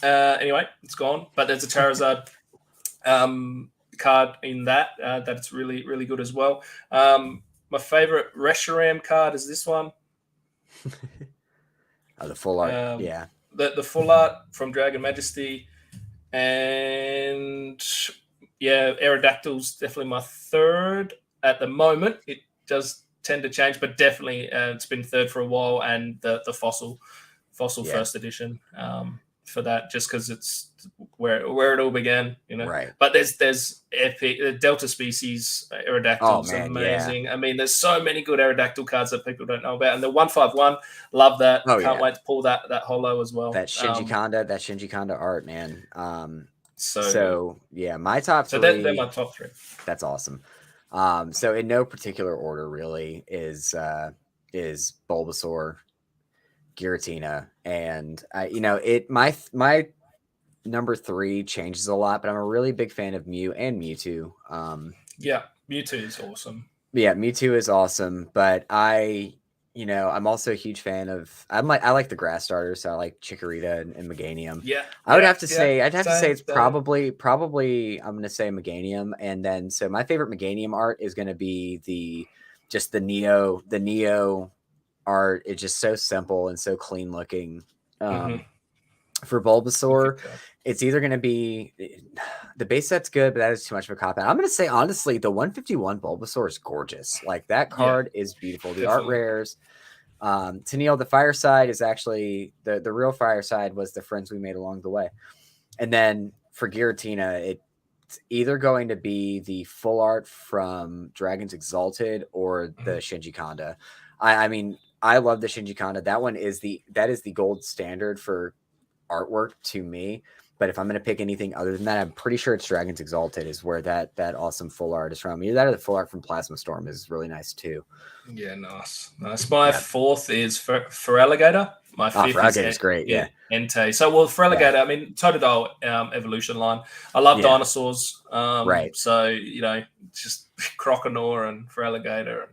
Anyway, it's gone. But there's a Charizard card in that that's really, really good as well. My favorite Reshiram card is this one. The full art, yeah. The full art from Dragon Majesty. And, yeah, Aerodactyl's definitely my 3rd at the moment. It does tend to change, but definitely it's been 3rd for a while, and the fossil first edition for that, just because it's where it all began, Right. But there's epic Delta species Aerodactyls, amazing. I mean, there's so many good Aerodactyl cards that people don't know about, and the 151, love that. Can't wait to pull that holo as well. That Shinji Kanda art, man. So yeah, my top 3. So they're my top 3. That's awesome. So in no particular order really is Bulbasaur, Giratina, and my number 3 changes a lot, but I'm a really big fan of Mew and Mewtwo. Yeah, Mewtwo is awesome. Yeah, Mewtwo is awesome, but I'm also a huge fan of. I like the grass starters, so I like Chikorita and Meganium. Yeah, I'd have to say it's probably I'm going to say Meganium, and then so my favorite Meganium art is going to be the Neo art. It's just so simple and so clean looking. For Bulbasaur, it's either going to be the base set's good, but that is too much of a cop out. I'm going to say, honestly, the 151 Bulbasaur is gorgeous. Like that card is beautiful. The art rares. Tennille, the Fireside is actually the real Fireside was the friends we made along the way. And then for Giratina, it's either going to be the full art from Dragons Exalted or the Shinji Kanda. I mean, I love the Shinji Kanda. That is the gold standard for artwork to me. But if I'm going to pick anything other than that, I'm pretty sure it's Dragons Exalted is where that awesome full art is from. Either that or the full art from Plasma Storm is really nice too. Yeah, nice. My fourth is for Alligator. My fifth is great. Yeah. Entei. So, well, for Alligator, I mean, Totodile evolution line. I love dinosaurs. Right. So, you know, just Croconaw and for Alligator,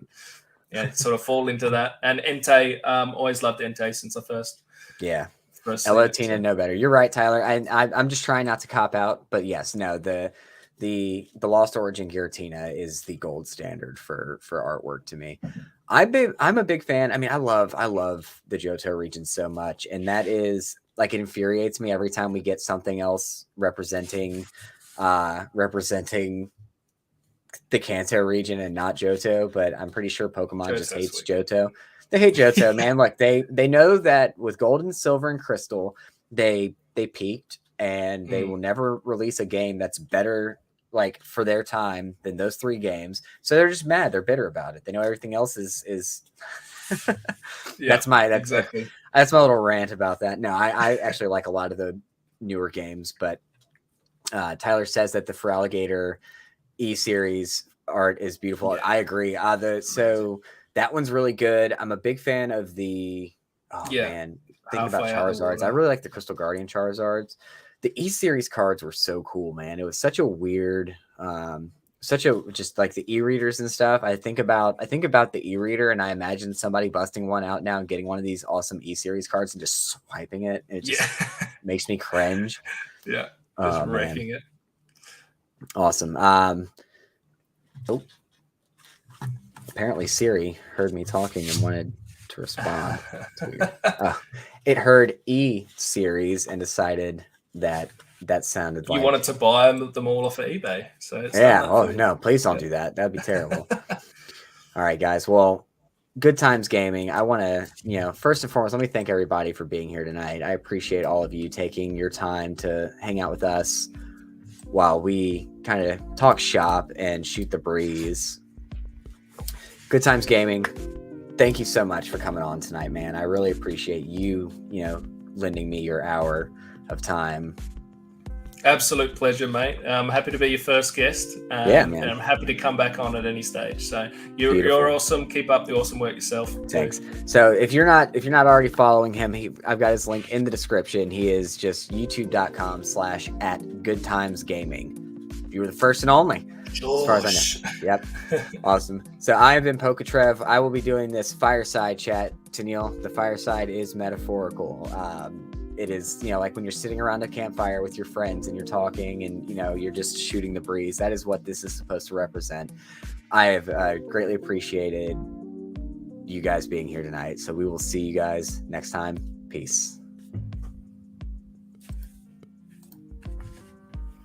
and sort of fall into that. And Entei, always loved Entei since I first. Yeah. Elotina, no better. You're right, Tyler. I'm just trying not to cop out, but yes, no, the Lost Origin Giratina is the gold standard for artwork to me. I'm a big fan. I mean, I love the Johto region so much, and that is like, it infuriates me every time we get something else representing the Kanto region and not Johto. But I'm pretty sure Pokemon just hates Johto. They hate Johto, man. Like they know that with Gold and Silver and Crystal, they peaked, and they will never release a game that's better, like, for their time than those 3 games. So they're just mad. They're bitter about it. They know everything else is that's my little rant about that. No, I actually like a lot of the newer games, but Tyler says that the Feraligatr E-Series art is beautiful. Yeah. I agree. So that one's really good. I'm a big fan of the man. Thinking about Charizards. I really like the Crystal Guardian Charizards. The E-Series cards were so cool, man. It was such a weird, just like the e-readers and stuff. I think about the e-reader, and I imagine somebody busting one out now and getting one of these awesome E-Series cards and just swiping it. It just makes me cringe. Yeah. Just wrecking it. Awesome. Apparently Siri heard me talking and wanted to respond. It heard E-Series and decided that sounded like... You wanted to buy them all off of eBay. So no, please don't do that. That'd be terrible. All right, guys. Well, Goodtimez Gaming. I want to, first and foremost, let me thank everybody for being here tonight. I appreciate all of you taking your time to hang out with us while we kind of talk shop and shoot the breeze. Goodtimez Gaming, thank you so much for coming on tonight, man. I really appreciate you, lending me your hour of time. Absolute pleasure, mate. I'm happy to be your first guest. Man. And I'm happy to come back on at any stage. So you're awesome. Keep up the awesome work yourself. Thanks. So if you're not already following him, I've got his link in the description. He is just youtube.com/@Goodtimez Gaming. You were the first and only. As far as I know. Yep. Awesome. So I have been PokeTrev. I will be doing this Fireside chat. Tennille, the Fireside is metaphorical. It is, like when you're sitting around a campfire with your friends and you're talking and, you're just shooting the breeze. That is what this is supposed to represent. I have greatly appreciated you guys being here tonight. So we will see you guys next time. Peace.